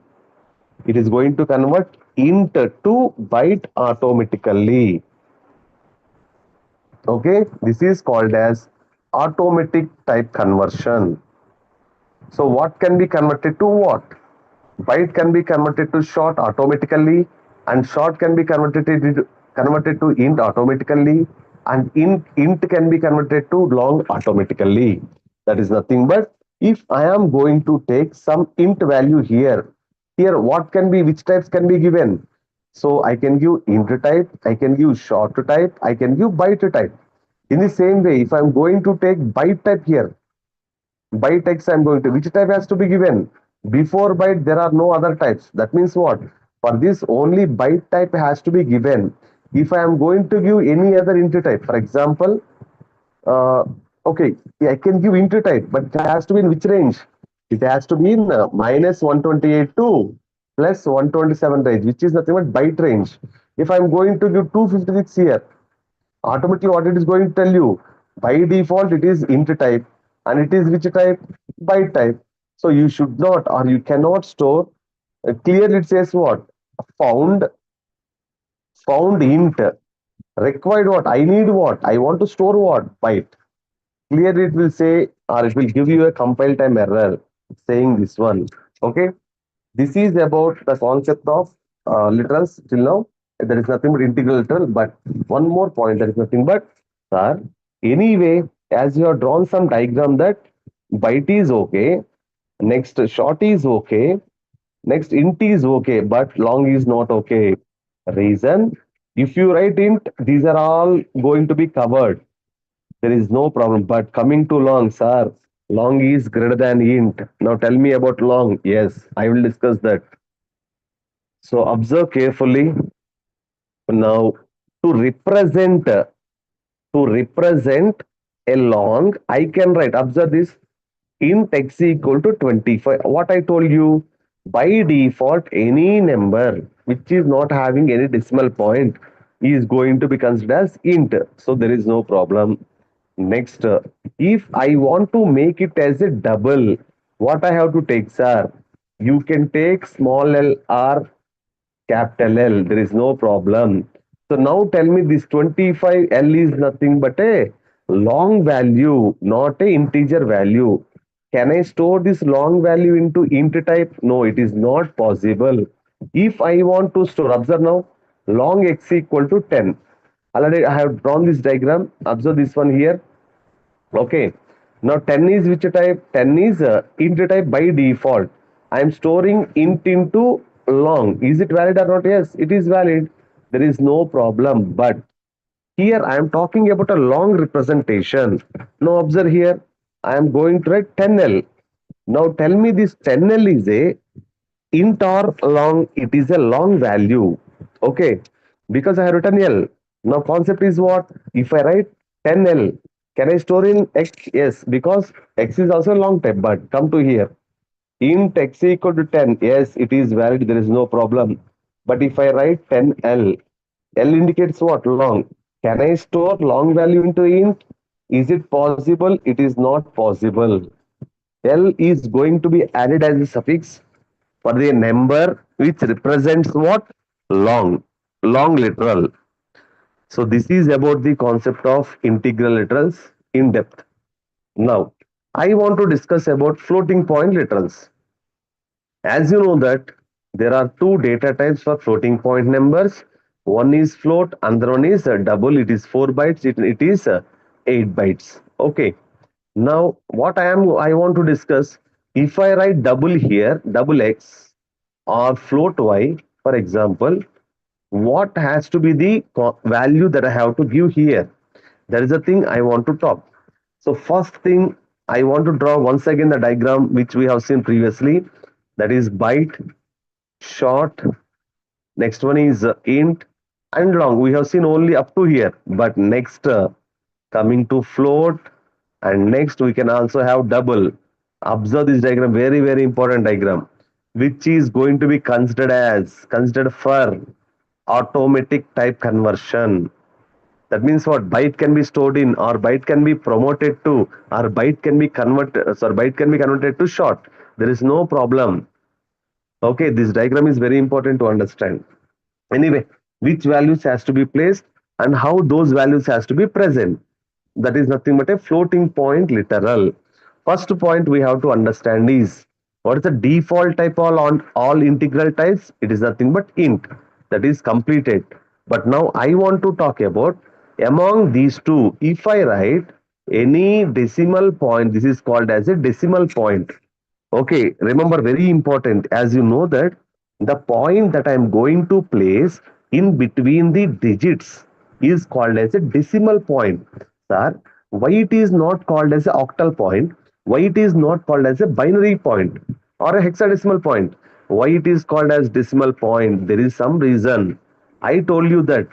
It is going to convert int to byte automatically. Okay, this is called as automatic type conversion. So what can be converted to what? Byte can be converted to short automatically, and short can be converted to int automatically, and int can be converted to long automatically. That is nothing but if I am going to take some int value here, what can be, which types can be given? So I can give int type, I can give short type, I can give byte type. In the same way, if I'm going to take byte type here, byte X I'm going to, which type has to be given? Before byte, there are no other types. That means what? For this, only byte type has to be given. If I am going to give any other int type, for example, uh, okay, I can give int type, but it has to be in which range? It has to be in minus 128 to plus 127 range, which is nothing but byte range. If I'm going to give 256 here, automatically what it is going to tell you? By default, it is int type, and it is which type? Byte type. So you should not or you cannot store. Clearly, it says what? Found found int. Required what? I need what? I want to store what? Byte. Clearly, it will say or it will give you a compile time error saying this one. Okay. This is about the concept of literals till now. There is nothing but integral literal, but one more point, there is nothing but, sir, anyway, as you have drawn some diagram that byte is okay, next short is okay, next int is okay, but long is not okay. Reason, if you write int, these are all going to be covered. There is no problem. But coming to long, sir, long is greater than int. Now tell me about long. Yes, I will discuss that. So observe carefully. Now to represent a long, I can write. Observe this. int x equal to 25. What I told you, by default, any number which is not having any decimal point is going to be considered as int. So there is no problem. Next, if I want to make it as a double, what I have to take, sir? You can take small l or capital L. There is no problem. So now tell me this 25L is nothing but a long value, not a integer value. Can I store this long value into int type? No, it is not possible. If I want to store, observe now, long x equal to 10. Already I have drawn this diagram. Observe this one here. Okay. Now 10 is which type? 10 is int type by default. I am storing int into long. Is it valid or not? Yes, it is valid. There is no problem. But here I am talking about a long representation. Now observe here. I am going to write 10L. Now tell me this 10L is a int or long, it is a long value. Okay, because I have written L. Now concept is what? If I write 10L, can I store in X? Yes, because X is also a long type. But come to here, int X equal to 10. Yes, it is valid. There is no problem. But if I write 10L, L indicates what? Long. Can I store long value into int? Is it possible? It is not possible. L is going to be added as a suffix for the number which represents what? Long. Long literal. So this is about the concept of integral literals in depth. Now, I want to discuss about floating point literals. As you know that there are two data types for floating point numbers. One is float, another one is double. It is 4 bytes. It is 8 bytes. Okay. Now, what I want to discuss, if I write double here, double x or float y, for example, what has to be the value that I have to give here? That is the thing I want to talk. So first thing, I want to draw once again the diagram which we have seen previously. That is byte, short, next one is int and long. We have seen only up to here. But next, coming to float, and next we can also have double. Observe this diagram, very, very important diagram, which is going to be considered for automatic type conversion. That means what? Byte can be stored in, or byte can be promoted to, or byte can be converted, sorry, byte can be converted to short. There is no problem. Okay, this diagram is very important to understand. Anyway, which values has to be placed and how those values has to be present. That is nothing but a floating point literal. First point we have to understand is what is the default type on all integral types? It is nothing but int. That is completed. But now I want to talk about among these two. If I write any decimal point, this is called as a decimal point. Okay, remember, very important, as you know that the point that I am going to place in between the digits is called as a decimal point. Sir, why it is not called as a octal point? Why it is not called as a binary point or a hexadecimal point? Why it is called as decimal point? There is some reason. I told you that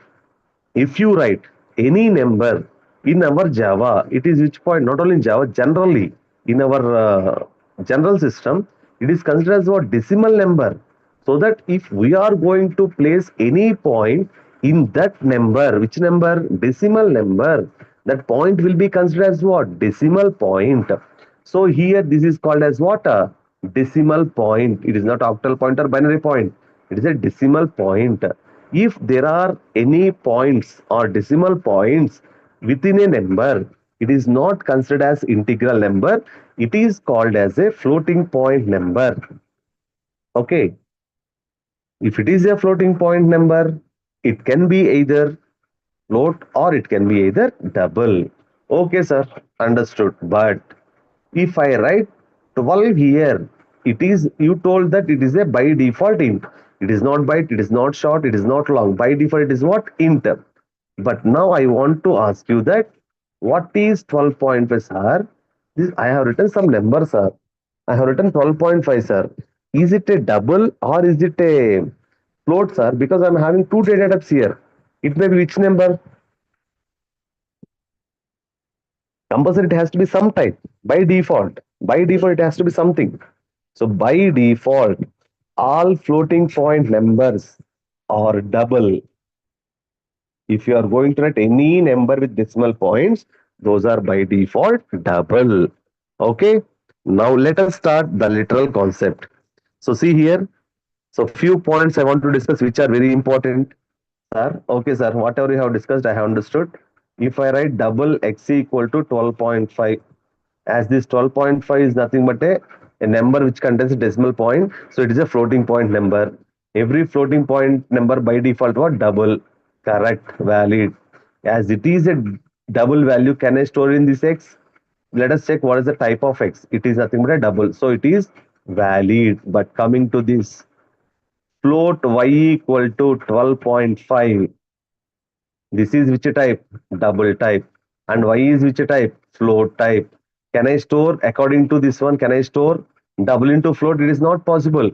if you write any number in our Java, it is which point? Not only in Java, generally in our general system, it is considered as what? Decimal number. So that if we are going to place any point in that number, which number? Decimal number, that point will be considered as what? Decimal point. So here this is called as what? A decimal point. It is not octal point or binary point. It is a decimal point. If there are any points or decimal points within a number, it is not considered as integral number. It is called as a floating point number. Okay. If it is a floating point number, it can be either float or it can be either double. Okay, sir. Understood. But if I write 12 here, it is, you told that it is a by default int. It is not byte, it is not short, it is not long. By default, it is what? Int. But now I want to ask you that what is 12.5, sir? This, I have written some numbers, sir. I have written 12.5, sir. Is it a double or is it a float, sir? Because I'm having two data types here. It may be which number? Compulsory, it has to be some type by default. By default, it has to be something. So by default, all floating point numbers are double. If you are going to write any number with decimal points, those are by default double. Okay. Now let us start the literal concept. So see here. So few points I want to discuss which are very important. Sir, okay, sir. Whatever you have discussed, I have understood. If I write double x equal to 12.5, as this 12.5 is nothing but a number which contains a decimal point, so it is a floating point number. Every floating point number by default what double, correct, valid. As it is a double value, can I store in this x? Let us check what is the type of x. It is nothing but a double, so it is valid. But coming to this float y equal to 12.5, this is which type? Double type. And y is which type? Float type. Can I store according to this one? Can I store double into float? It is not possible.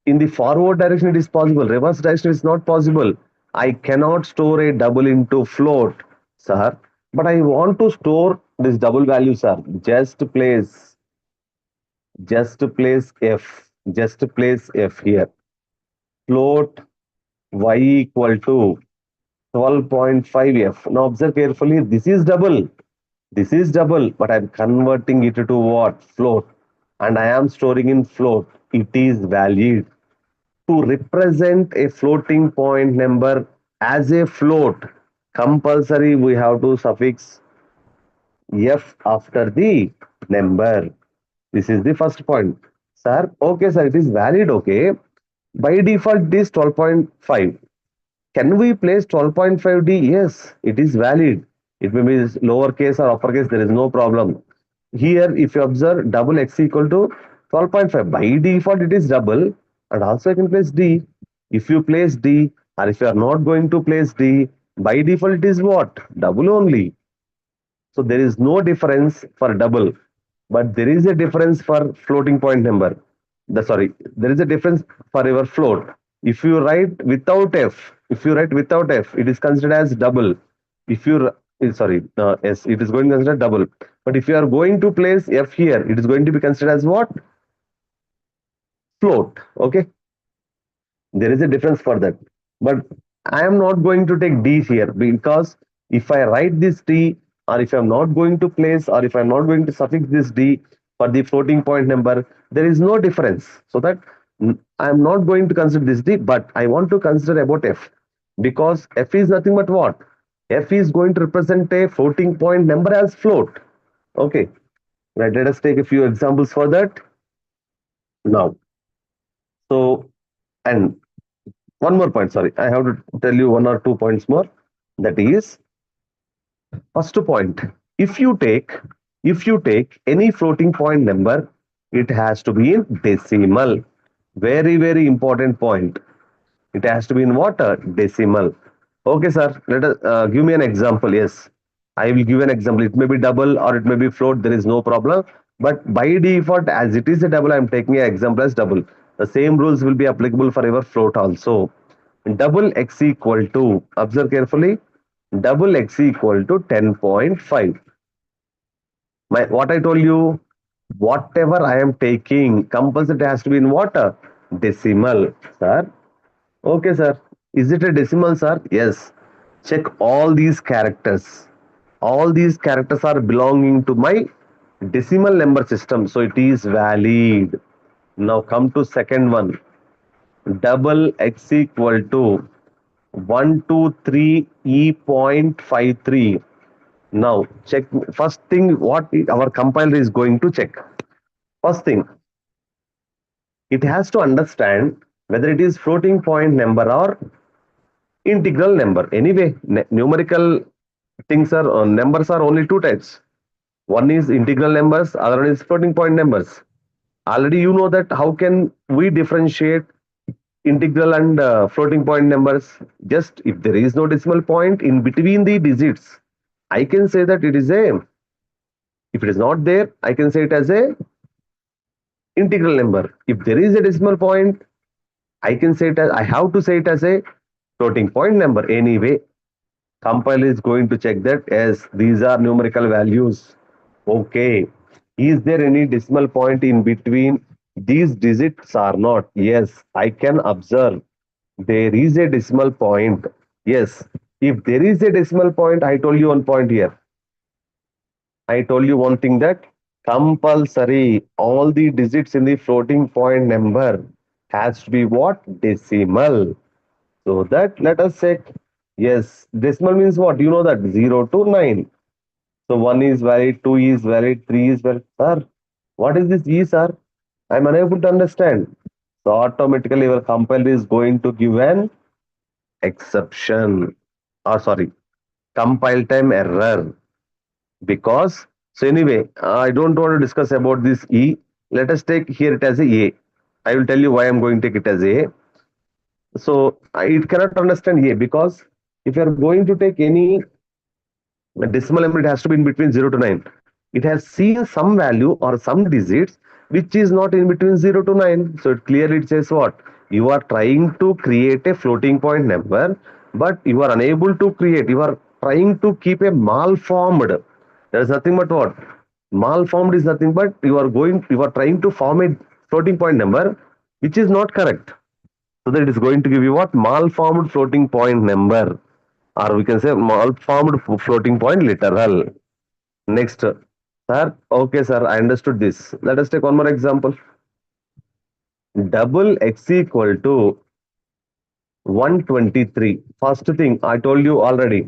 In the forward direction, it is possible. Reverse direction is not possible. I cannot store a double into float, sir. But I want to store this double value, sir. Just place f. Just place f here. Float y equal to 12.5f. Now observe carefully. This is double. This is double, but I'm converting it to what? Float. And I am storing in float. It is valid. To represent a floating point number as a float, compulsory we have to suffix f after the number. This is the first point. Sir, okay, sir, it is valid, okay. By default, it is 12.5. Can we place 12.5D? Yes, it is valid. It may be lowercase or uppercase, there is no problem. Here, if you observe double x equal to 12.5, by default it is double, and also I can place D. If you place D, or if you are not going to place D, by default it is what? Double only. So there is no difference for double, but there is a difference for floating point number. There is a difference for your float. If you write without f, it is considered as double. If you yes, it is going to consider double. But if you are going to place f here, it is going to be considered as what? Float. Okay. There is a difference for that. But I am not going to take D here, because if I write this D, or if I am not going to place, or if I am not going to suffix this D for the floating point number, there is no difference. So that I am not going to consider this D, but I want to consider about F, because F is nothing but what? F is going to represent a floating point number as float. Okay. Right. Let us take a few examples for that. Now, so, and one more point, sorry, I have to tell you one or two points more. That is, first point, if you take any floating point number, it has to be in decimal. Very, very important point. It has to be in what? Decimal. Okay, sir. Let us give me an example. Yes, I will give an example. It may be double or it may be float. There is no problem. But by default, as it is a double, I am taking an example as double. The same rules will be applicable for your float also. Double x equal to, observe carefully, double x equal to 10.5. What I told you, whatever I am taking, compulsory has to be in what? Decimal, sir. Okay, sir. Is it a decimal, sir? Yes. Check all these characters. All these characters are belonging to my decimal number system, so it is valid. Now come to second one. Double x equal to 123 E.53. Now check first thing what our compiler is going to check. First thing, it has to understand whether it is floating point number or integral number. Anyway, numerical things are numbers are only two types. One is integral numbers, other one is floating point numbers. Already you know that how can we differentiate integral and floating point numbers? Just if there is no decimal point in between the digits, I can say that it is a, if it is not there, I can say it as a integral number. If there is a decimal point, I can say it as, I have to say it as a floating point number. Anyway, compiler is going to check that as these are numerical values. Okay. Is there any decimal point in between these digits or not? Yes, I can observe there is a decimal point. Yes, if there is a decimal point, I told you one point here. I told you one thing that compulsory all the digits in the floating point number has to be what? Decimal. So that let us check. Yes, decimal means what? You know that 0 to 9. So 1 is valid, 2 is valid, 3 is valid. Sir, what is this E, sir? I'm unable to understand. So automatically your compiler is going to give an exception. Or sorry, compile time error. Because so anyway, I don't want to discuss about this E. Let us take here it as a. I will tell you why I'm going to take it as a. So it cannot understand A because if you are going to take any decimal number, it has to be in between 0 to 9. It has seen some value or some digits which is not in between 0 to 9. So it clearly it says what? You are trying to create a floating point number, but you are unable to create. You are trying to keep a malformed. There is nothing but what? Malformed is nothing but you are trying to form a floating point number which is not correct. So that it is going to give you what? Malformed floating point number, or we can say malformed floating point literal. Next, sir. Okay, sir. I understood this. Let us take one more example. Double x equal to 123. First thing I told you already.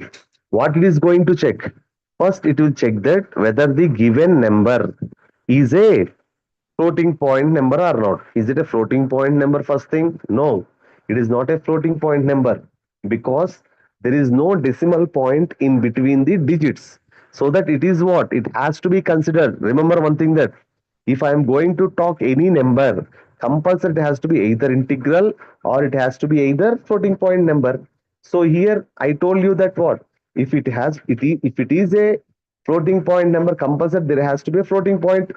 What it is going to check? First, it will check that whether the given number is a floating point number or not. Is it a floating point number first thing? No, it is not a floating point number because there is no decimal point in between the digits. So that it is what? It has to be considered. Remember one thing that if I am going to talk any number, compulsory it has to be either integral or it has to be either floating point number. So here I told you that what? If it is a floating point number compulsory, there has to be a floating point,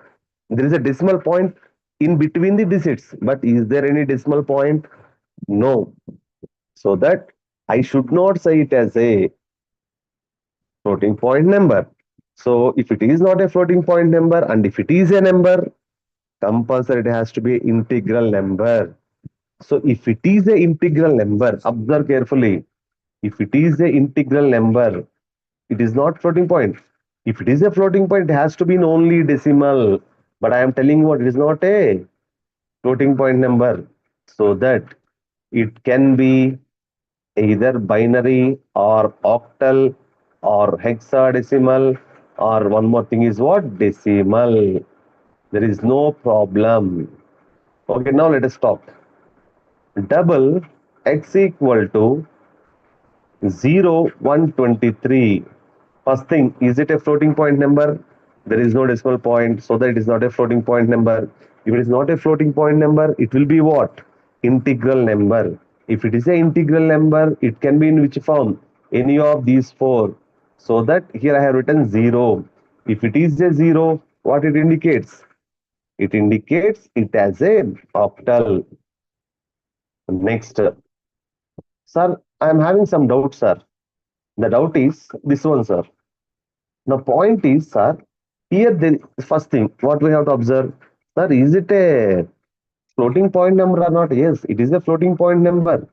there is a decimal point in between the digits, but is there any decimal point? No. So that I should not say it as a floating point number. So if it is not a floating point number and if it is a number, compulsory it has to be integral number. So if it is a integral number, observe carefully. If it is a integral number, it is not floating point. If it is a floating point, it has to be in only decimal. But I am telling you what, it is not a floating point number, so that it can be either binary or octal or hexadecimal, or one more thing is what? Decimal. There is no problem. Okay, now let us talk. Double x equal to 0, 123. First thing, is it a floating point number? There is no decimal point, so that it is not a floating point number. If it is not a floating point number, it will be what? Integral number. If it is an integral number, it can be in which form? Any of these four. So that here I have written 0. If it is a 0, what it indicates? It indicates it as a octal. Next, sir, I am having some doubt, sir. The doubt is this one, sir. The point is, sir, here the first thing what we have to observe, sir, is it a floating point number or not? Yes, it is a floating point number.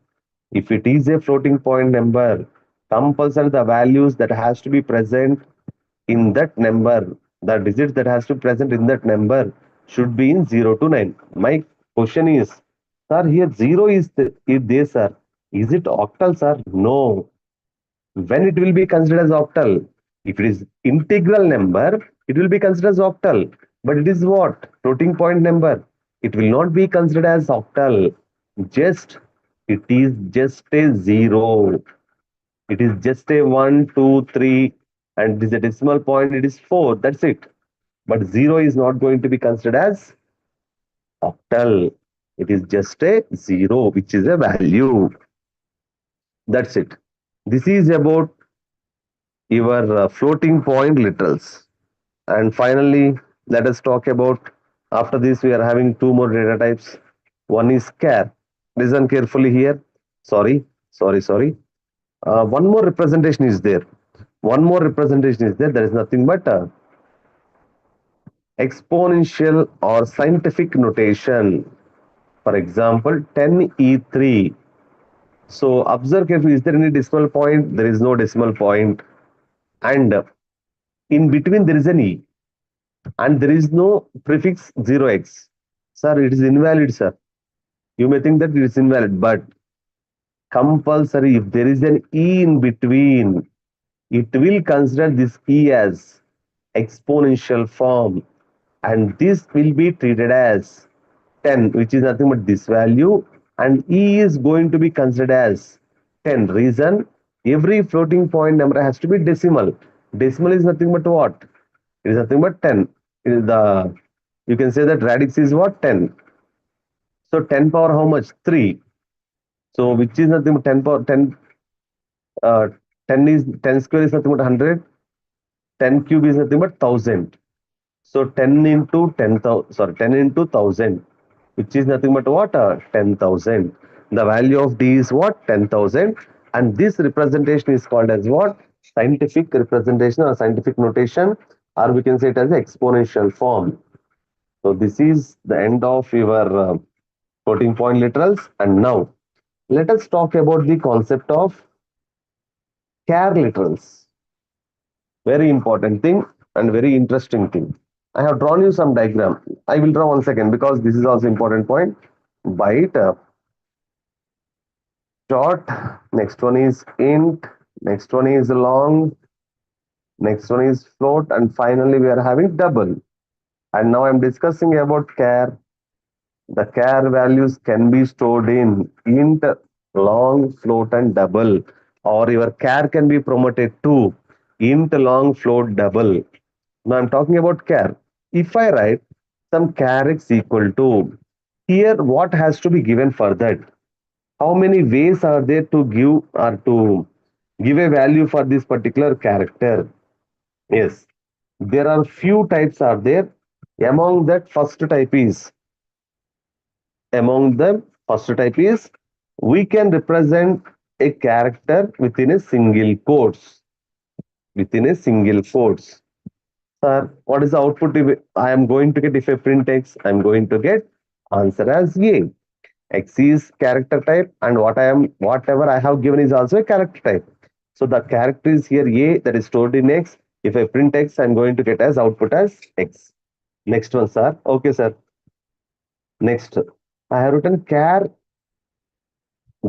If it is a floating point number, compulsory the values that has to be present in that number, the digits that has to be present in that number should be in 0 to 9. My question is, sir, here 0 is there, sir. Is it octal, sir? No. When it will be considered as octal? If it is integral number, it will be considered as octal. But it is what? Floating point number. It will not be considered as octal. Just it is just a 0. It is just a 1, 2, 3, and it is a decimal point. It is 4. That's it. But 0 is not going to be considered as octal. It is just a 0, which is a value. That's it. This is about your floating point literals. And finally, let us talk about, after this, we are having two more data types. One is char. Listen carefully here. Sorry. One more representation is there. One more representation is there. There is nothing but exponential or scientific notation. For example, 10e3. So observe carefully, is there any decimal point? There is no decimal point. And in between there is an e. And there is no prefix 0x. Sir, it is invalid, sir. You may think that it is invalid, but compulsory, if there is an e in between, it will consider this e as exponential form, and this will be treated as 10, which is nothing but this value, and e is going to be considered as 10. Reason, every floating point number has to be decimal. Decimal is nothing but what? It is nothing but 10. It is the, you can say that radix is what? 10. So 10 power how much? 3. So which is nothing but 10 power 10. Uh, 10 is 10 square is nothing but 100. 10 cube is nothing but 1000. So 10 into 10,000, sorry, 10 into 1000, which is nothing but what? 10,000. The value of d is what? 10,000. And this representation is called as what? Scientific representation or scientific notation, or we can say it as exponential form. So this is the end of your floating point literals. And now let us talk about the concept of care literals. Very important thing and very interesting thing. I have drawn you some diagram. I will draw one second because this is also important point. Byte, short, next one is int, next one is long, next one is float, and finally we are having double. And now I'm discussing about char. The char values can be stored in int, long, float, and double, or your char can be promoted to int, long, float, double. Now I'm talking about char. If I write some char x equal to, here what has to be given for that? How many ways are there to give or to give a value for this particular character? Yes, there are few types are there. Among that, among them, first type is we can represent a character within a single quotes. Within a single quotes. Sir, what is the output if I am going to get if I print X? I am going to get answer as A. X is character type, and whatever I have given is also a character type. So the character is here A, that is stored in X. If I print X, I'm going to get as output as X. Next one, sir. Okay, sir. Next, I have written char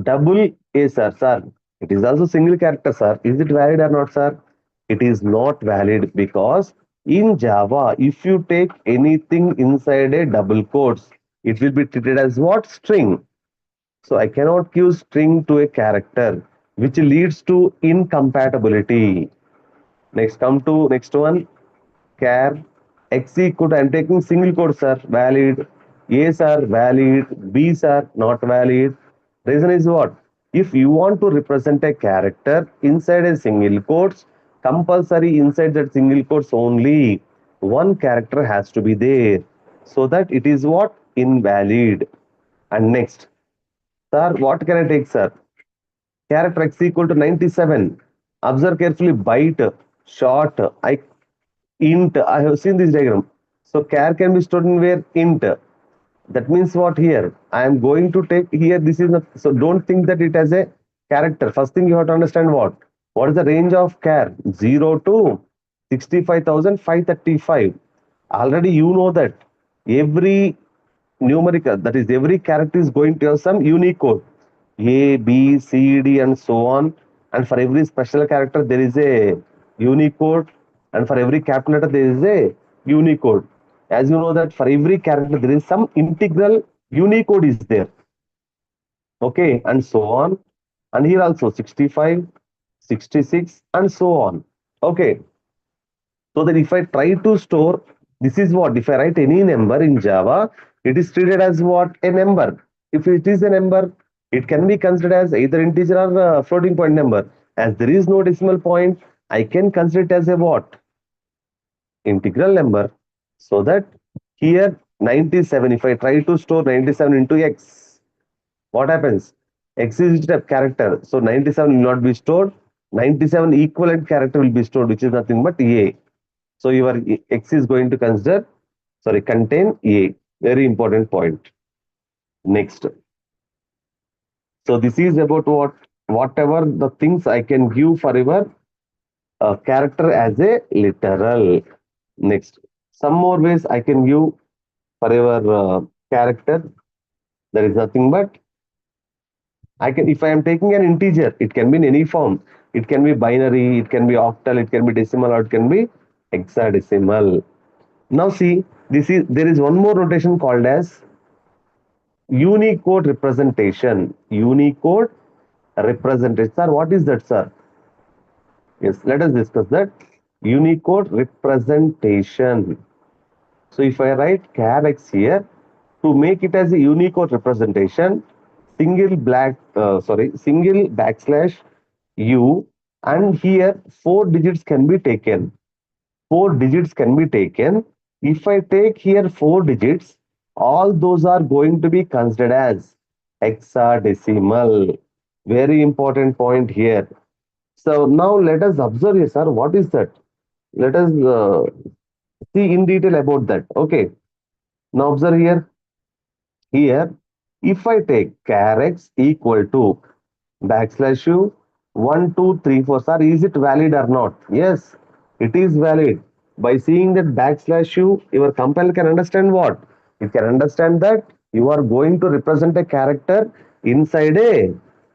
double A, sir. Sir, it is also single character, sir. Is it valid or not, sir? It is not valid because in Java, if you take anything inside a double quotes, it will be treated as what? String. So I cannot give string to a character, which leads to incompatibility. Next, come to next one. Char x equal, I'm taking single quotes are valid, A's are valid, B's are not valid. Reason is what? If you want to represent a character inside a single quotes, compulsory inside that single quotes only one character has to be there, so that it is what? Invalid. And next, sir, what can I take, sir? Character x equal to 97. Observe carefully, byte, short, I int. I have seen this diagram. So char can be stored in where? Int. That means what here? I am going to take here. This is not. So don't think that it has a character. First thing you have to understand what? What is the range of char? 0 to 65,535. Already you know that every numerical, that is every character is going to have some Unicode. A, B, C, D, and so on. And for every special character, there is a Unicode, and for every capital letter, there is a Unicode. As you know that for every character, there is some integral Unicode is there. Okay, and so on. And here also 65, 66, and so on. Okay, so that if I try to store, this is what? If I write any number in Java, it is treated as what? A number. If it is a number, it can be considered as either integer or floating point number. As there is no decimal point, I can consider it as a what? Integral number. So that here 97, if I try to store 97 into x, what happens? X is a character. So 97 will not be stored. 97 equivalent character will be stored, which is nothing but A. So your x is going to consider sorry, contain A. Very important point. Next. So this is about whatever the things I can give for your character as a literal. Next. Some more ways I can give for your character. There is nothing but I can, if I am taking an integer, it can be in any form. It can be binary, it can be octal, it can be decimal, or it can be hexadecimal. Now see, this is there is one more notation called as Unicode representation. Unicode representation. Sir, what is that, sir? Yes, let us discuss that. Unicode representation. So if I write char x here, to make it as a Unicode representation, single backslash u, and here four digits can be taken. Four digits can be taken. If I take here four digits, all those are going to be considered as hexadecimal. Very important point here. So now let us observe here, sir. What is that? Let us see in detail about that. Okay. Now observe here. Here, if I take char x equal to backslash u 1, 2, 3, 4, sir, is it valid or not? Yes, it is valid. By seeing that backslash u, your compiler can understand what? It can understand that you are going to represent a character inside a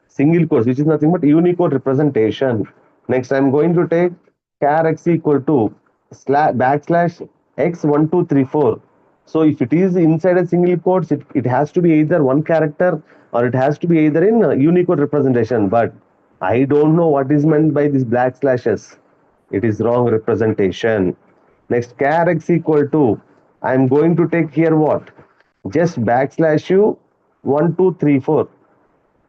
single quotes, which is nothing but Unicode representation. Next, I am going to take char x equal to backslash x 1, 2, 3, 4. So if it is inside a single quotes, it has to be either one character or it has to be either in Unicode representation. But I don't know what is meant by these black slashes. It is wrong representation. Next, char x equal to, I am going to take here what? Just backslash u 1, 2, 3, 4.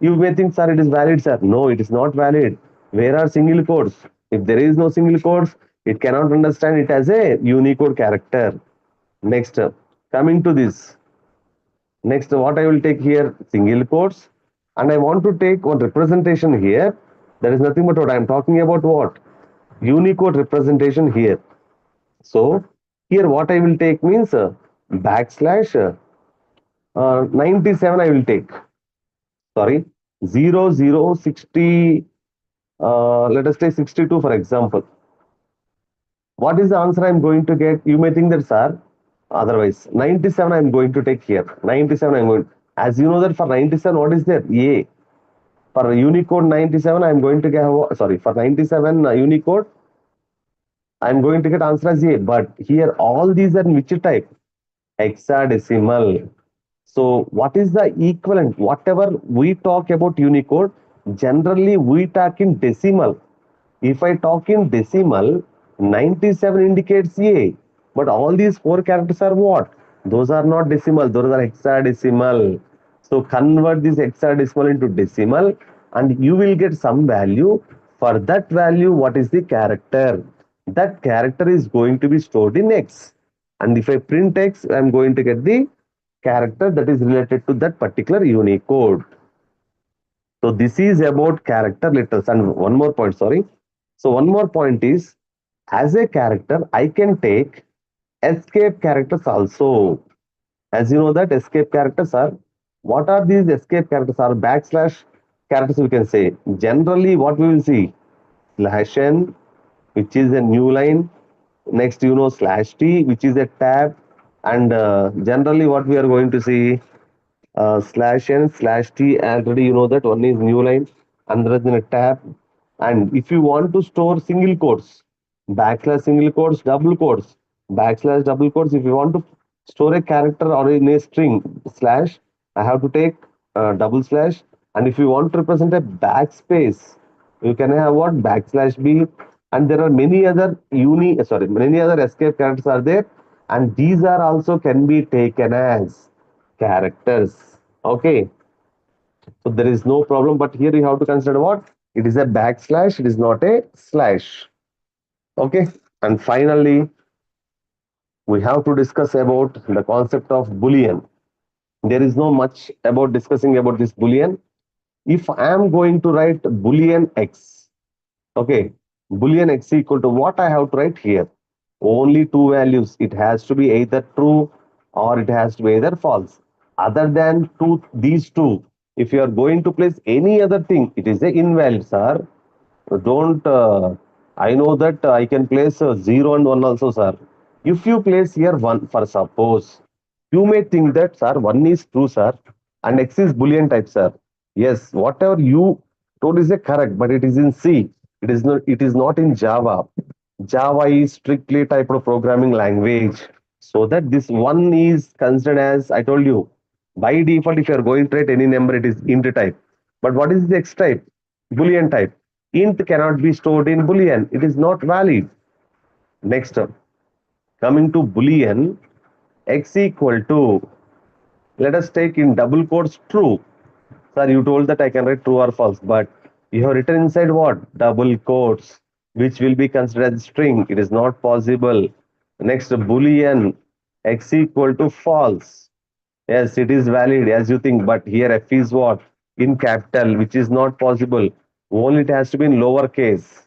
You may think, sir, it is valid, sir. No, it is not valid. Where are single quotes? If there is no single quotes, it cannot understand it as a Unicode character. Next, coming to this. Next, what I will take here, single quotes. And I want to take one representation here. That is nothing but what I am talking about what? Unicode representation here. So, here what I will take means backslash 97 I will take. Sorry, 0060, let us take 62 for example. What is the answer I'm going to get? You may think that, sir, otherwise 97 I'm going to take here. 97 I'm going. As you know that for 97, what is there? A. For Unicode 97, I'm going to get, sorry, for 97 Unicode, I'm going to get answer as A. But here all these are in which type? Hexadecimal. So what is the equivalent? Whatever we talk about Unicode, generally we talk in decimal. If I talk in decimal, 97 indicates A. But all these four characters are what? Those are not decimal, those are hexadecimal. So convert this hexadecimal into decimal and you will get some value. For that value, what is the character? That character is going to be stored in X. And if I print X, I am going to get the character that is related to that particular Unicode. So this is about character letters. And one more point, sorry. So one more point is, as a character, I can take escape characters also. As you know that escape characters are, what are these escape characters? Are backslash characters we can say. Generally what we will see, slash n, which is a new line. Next, you know, slash t, which is a tab. And generally what we are going to see, slash n slash t, already you know that one is new line, another is in a tab. And if you want to store single quotes, backslash single quotes, double quotes, backslash double quotes, if you want to store a character or in a string, slash, I have to take double slash. And if you want to represent a backspace, you can have what? Backslash b. And there are many other many other escape characters are there, and these are also can be taken as characters. Okay, so there is no problem, but here you have to consider what? It is a backslash, it is not a slash. Okay, and finally, we have to discuss about the concept of Boolean. There is no much about discussing about this Boolean. If I am going to write Boolean x, okay, Boolean x equal to what I have to write here? Only two values. It has to be either true or it has to be either false. Other than these two, if you are going to place any other thing, it is a invalid, sir. Don't. I know that I can place 0 and 1 also, sir. If you place here 1, for suppose, you may think that, sir, 1 is true, sir, and X is Boolean type, sir. Yes, whatever you told is a correct, but it is in C. It is not. It is not in Java. Java is strictly type of programming language. So that this 1 is considered as, I told you, by default, if you are going to write any number, it is int type. But what is the X type? Boolean type. Int cannot be stored in Boolean. It is not valid. Next, coming to Boolean, X equal to, let us take in double quotes true. Sir, you told that I can write true or false, but you have written inside what? Double quotes, which will be considered as string. It is not possible. Next, Boolean, X equal to false. Yes, it is valid as you think, but here F is what? In capital, which is not possible. Only it has to be in lowercase.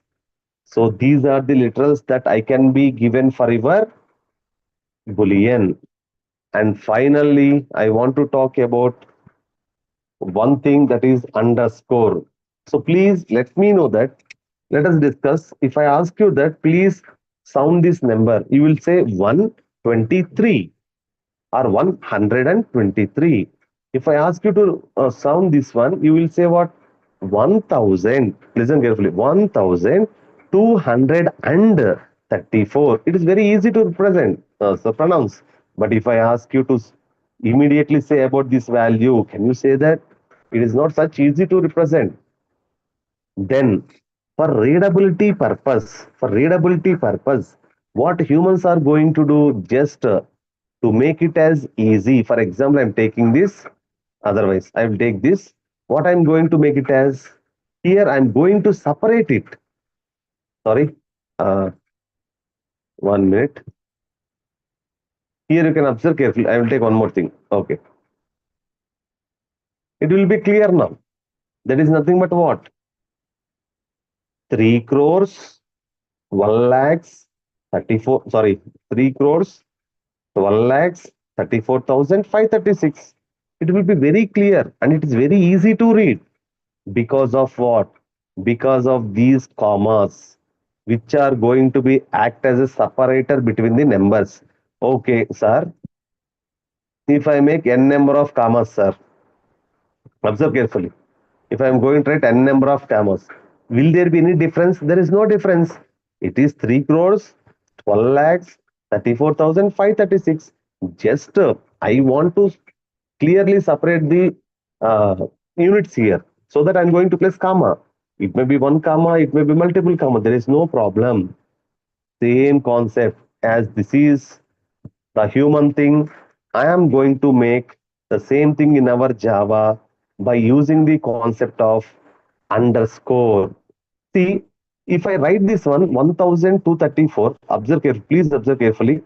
So these are the literals that I can be given for your Boolean. And finally, I want to talk about one thing, that is underscore. So please let me know that. Let us discuss. If I ask you that, please sound this number. You will say 123 or 123. If I ask you to sound this one, you will say what? 1000. Listen carefully. 1234. It is very easy to present, so pronounce. But if I ask you to immediately say about this value, can you say that? It is not such easy to represent. Then, for readability purpose, what humans are going to do, just to make it as easy. For example, I'm taking this. Otherwise, I will take this. What I'm going to make it as, here I'm going to separate it. Sorry, uh, 1 minute. Here you can observe carefully. I will take one more thing. Okay, it will be clear now. That is nothing but what? 3 crores, 1 lakhs, 34. Sorry, 3 crores, 12 lakhs, 34,536. It will be very clear and it is very easy to read. Because of what? Because of these commas, which are going to be act as a separator between the numbers. Okay, sir. If I make n number of commas, sir, observe carefully. If I am going to write n number of commas, will there be any difference? There is no difference. It is 3 crores, 12 lakhs, 34,536. Just I want to clearly separate the units here, so that I'm going to place comma. It may be one comma, it may be multiple comma. There is no problem. Same concept as this is the human thing. I am going to make the same thing in our Java by using the concept of underscore. See, if I write this one 1234, observe carefully, please observe carefully.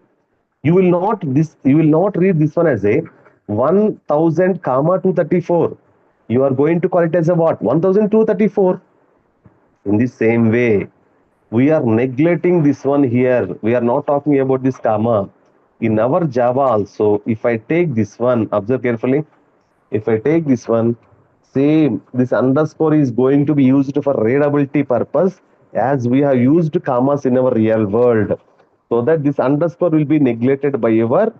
You will not read this one as a 1000 comma 234. You are going to call it as a what? 1234. In the same way, we are neglecting this one here. We are not talking about this comma. In our Java also, if I take this one, observe carefully. If I take this one, same, this underscore is going to be used for readability purpose, as we have used commas in our real world. So that this underscore will be neglected by our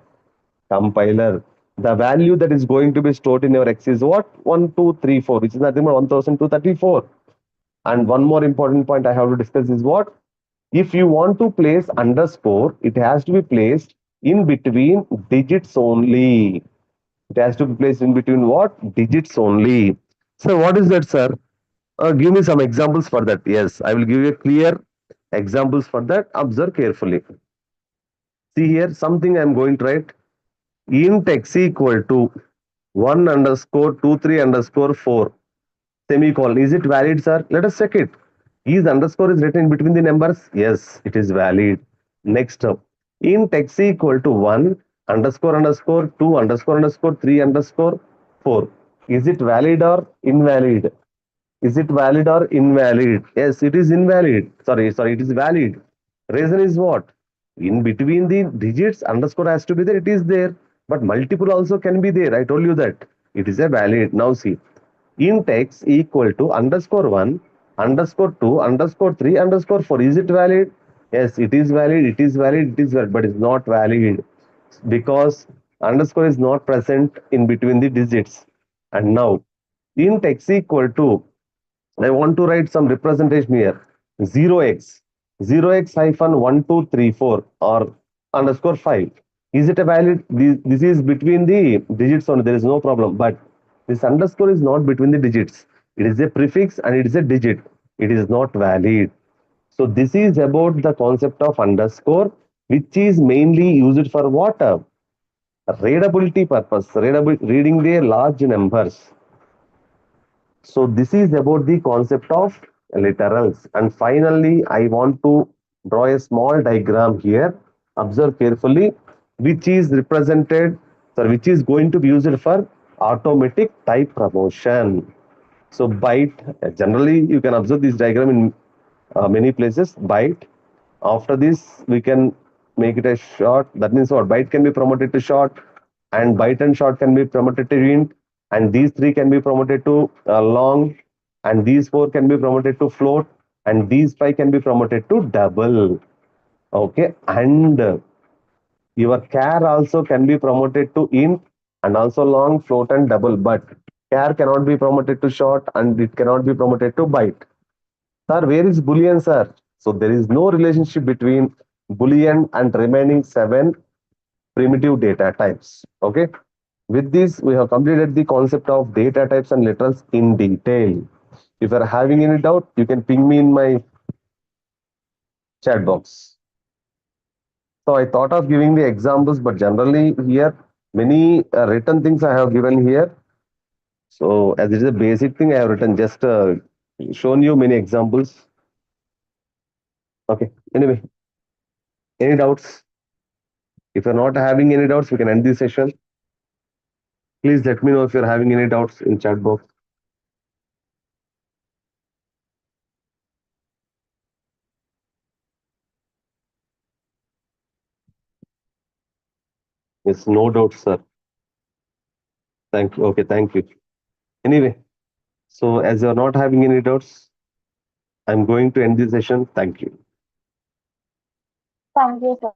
compiler. The value that is going to be stored in your X is what? 1234, which is nothing but 1234. And one more important point I have to discuss is what? If you want to place underscore, it has to be placed in between digits only. It has to be placed in between what? Digits only. So what is that, sir? Give me some examples for that. Yes, I will give you clear examples for that. Observe carefully. See here, something I am going to write. Int x equal to 1 underscore 23 underscore 4 semicolon. Is it valid, sir? Let us check it. Is underscore is written between the numbers? Yes, it is valid. Next up, int x equal to 1 underscore underscore 2 underscore 3 underscore 4. Is it valid or invalid? Is it valid or invalid? Yes, it is invalid. Sorry, it is valid. Reason is what? In between the digits, underscore has to be there. It is there, but multiple also can be there. I told you that it is a valid. Now see, int x equal to underscore 1, underscore 2, underscore 3, underscore 4. Is it valid? Yes, it is valid. It is valid. It is valid, but it's not valid because underscore is not present in between the digits. And now int x equal to, I want to write some representation here. 0x, 0x hyphen 1234 or underscore 5. Is it a valid? This is between the digits only. There is no problem. But this underscore is not between the digits. It is a prefix and it is a digit. It is not valid. So this is about the concept of underscore, which is mainly used for what? Readability purpose. Reading the large numbers. So this is about the concept of literals. And finally, I want to draw a small diagram here. Observe carefully, which is represented, or which is going to be used for automatic type promotion. So byte, generally you can observe this diagram in many places. Byte. After this, we can make it a short. That means what? Byte can be promoted to short, and byte and short can be promoted to int, and these three can be promoted to long, and these four can be promoted to float, and these five can be promoted to double. Okay, and your char also can be promoted to int and also long, float, and double, but char cannot be promoted to short and it cannot be promoted to byte. Sir, where is Boolean, sir? So there is no relationship between Boolean and remaining seven primitive data types. Okay. With this, we have completed the concept of data types and literals in detail. If you are having any doubt, you can ping me in my chat box. So I thought of giving the examples, but generally here many written things I have given here. So as it is a basic thing, I have written just shown you many examples. Okay. Anyway, any doubts? If you're not having any doubts, we can end this session. Please let me know if you're having any doubts in chat box. Yes, no doubts, sir. Thank you. Okay, thank you. Anyway, so as you're not having any doubts, I'm going to end this session. Thank you. Thank you, sir.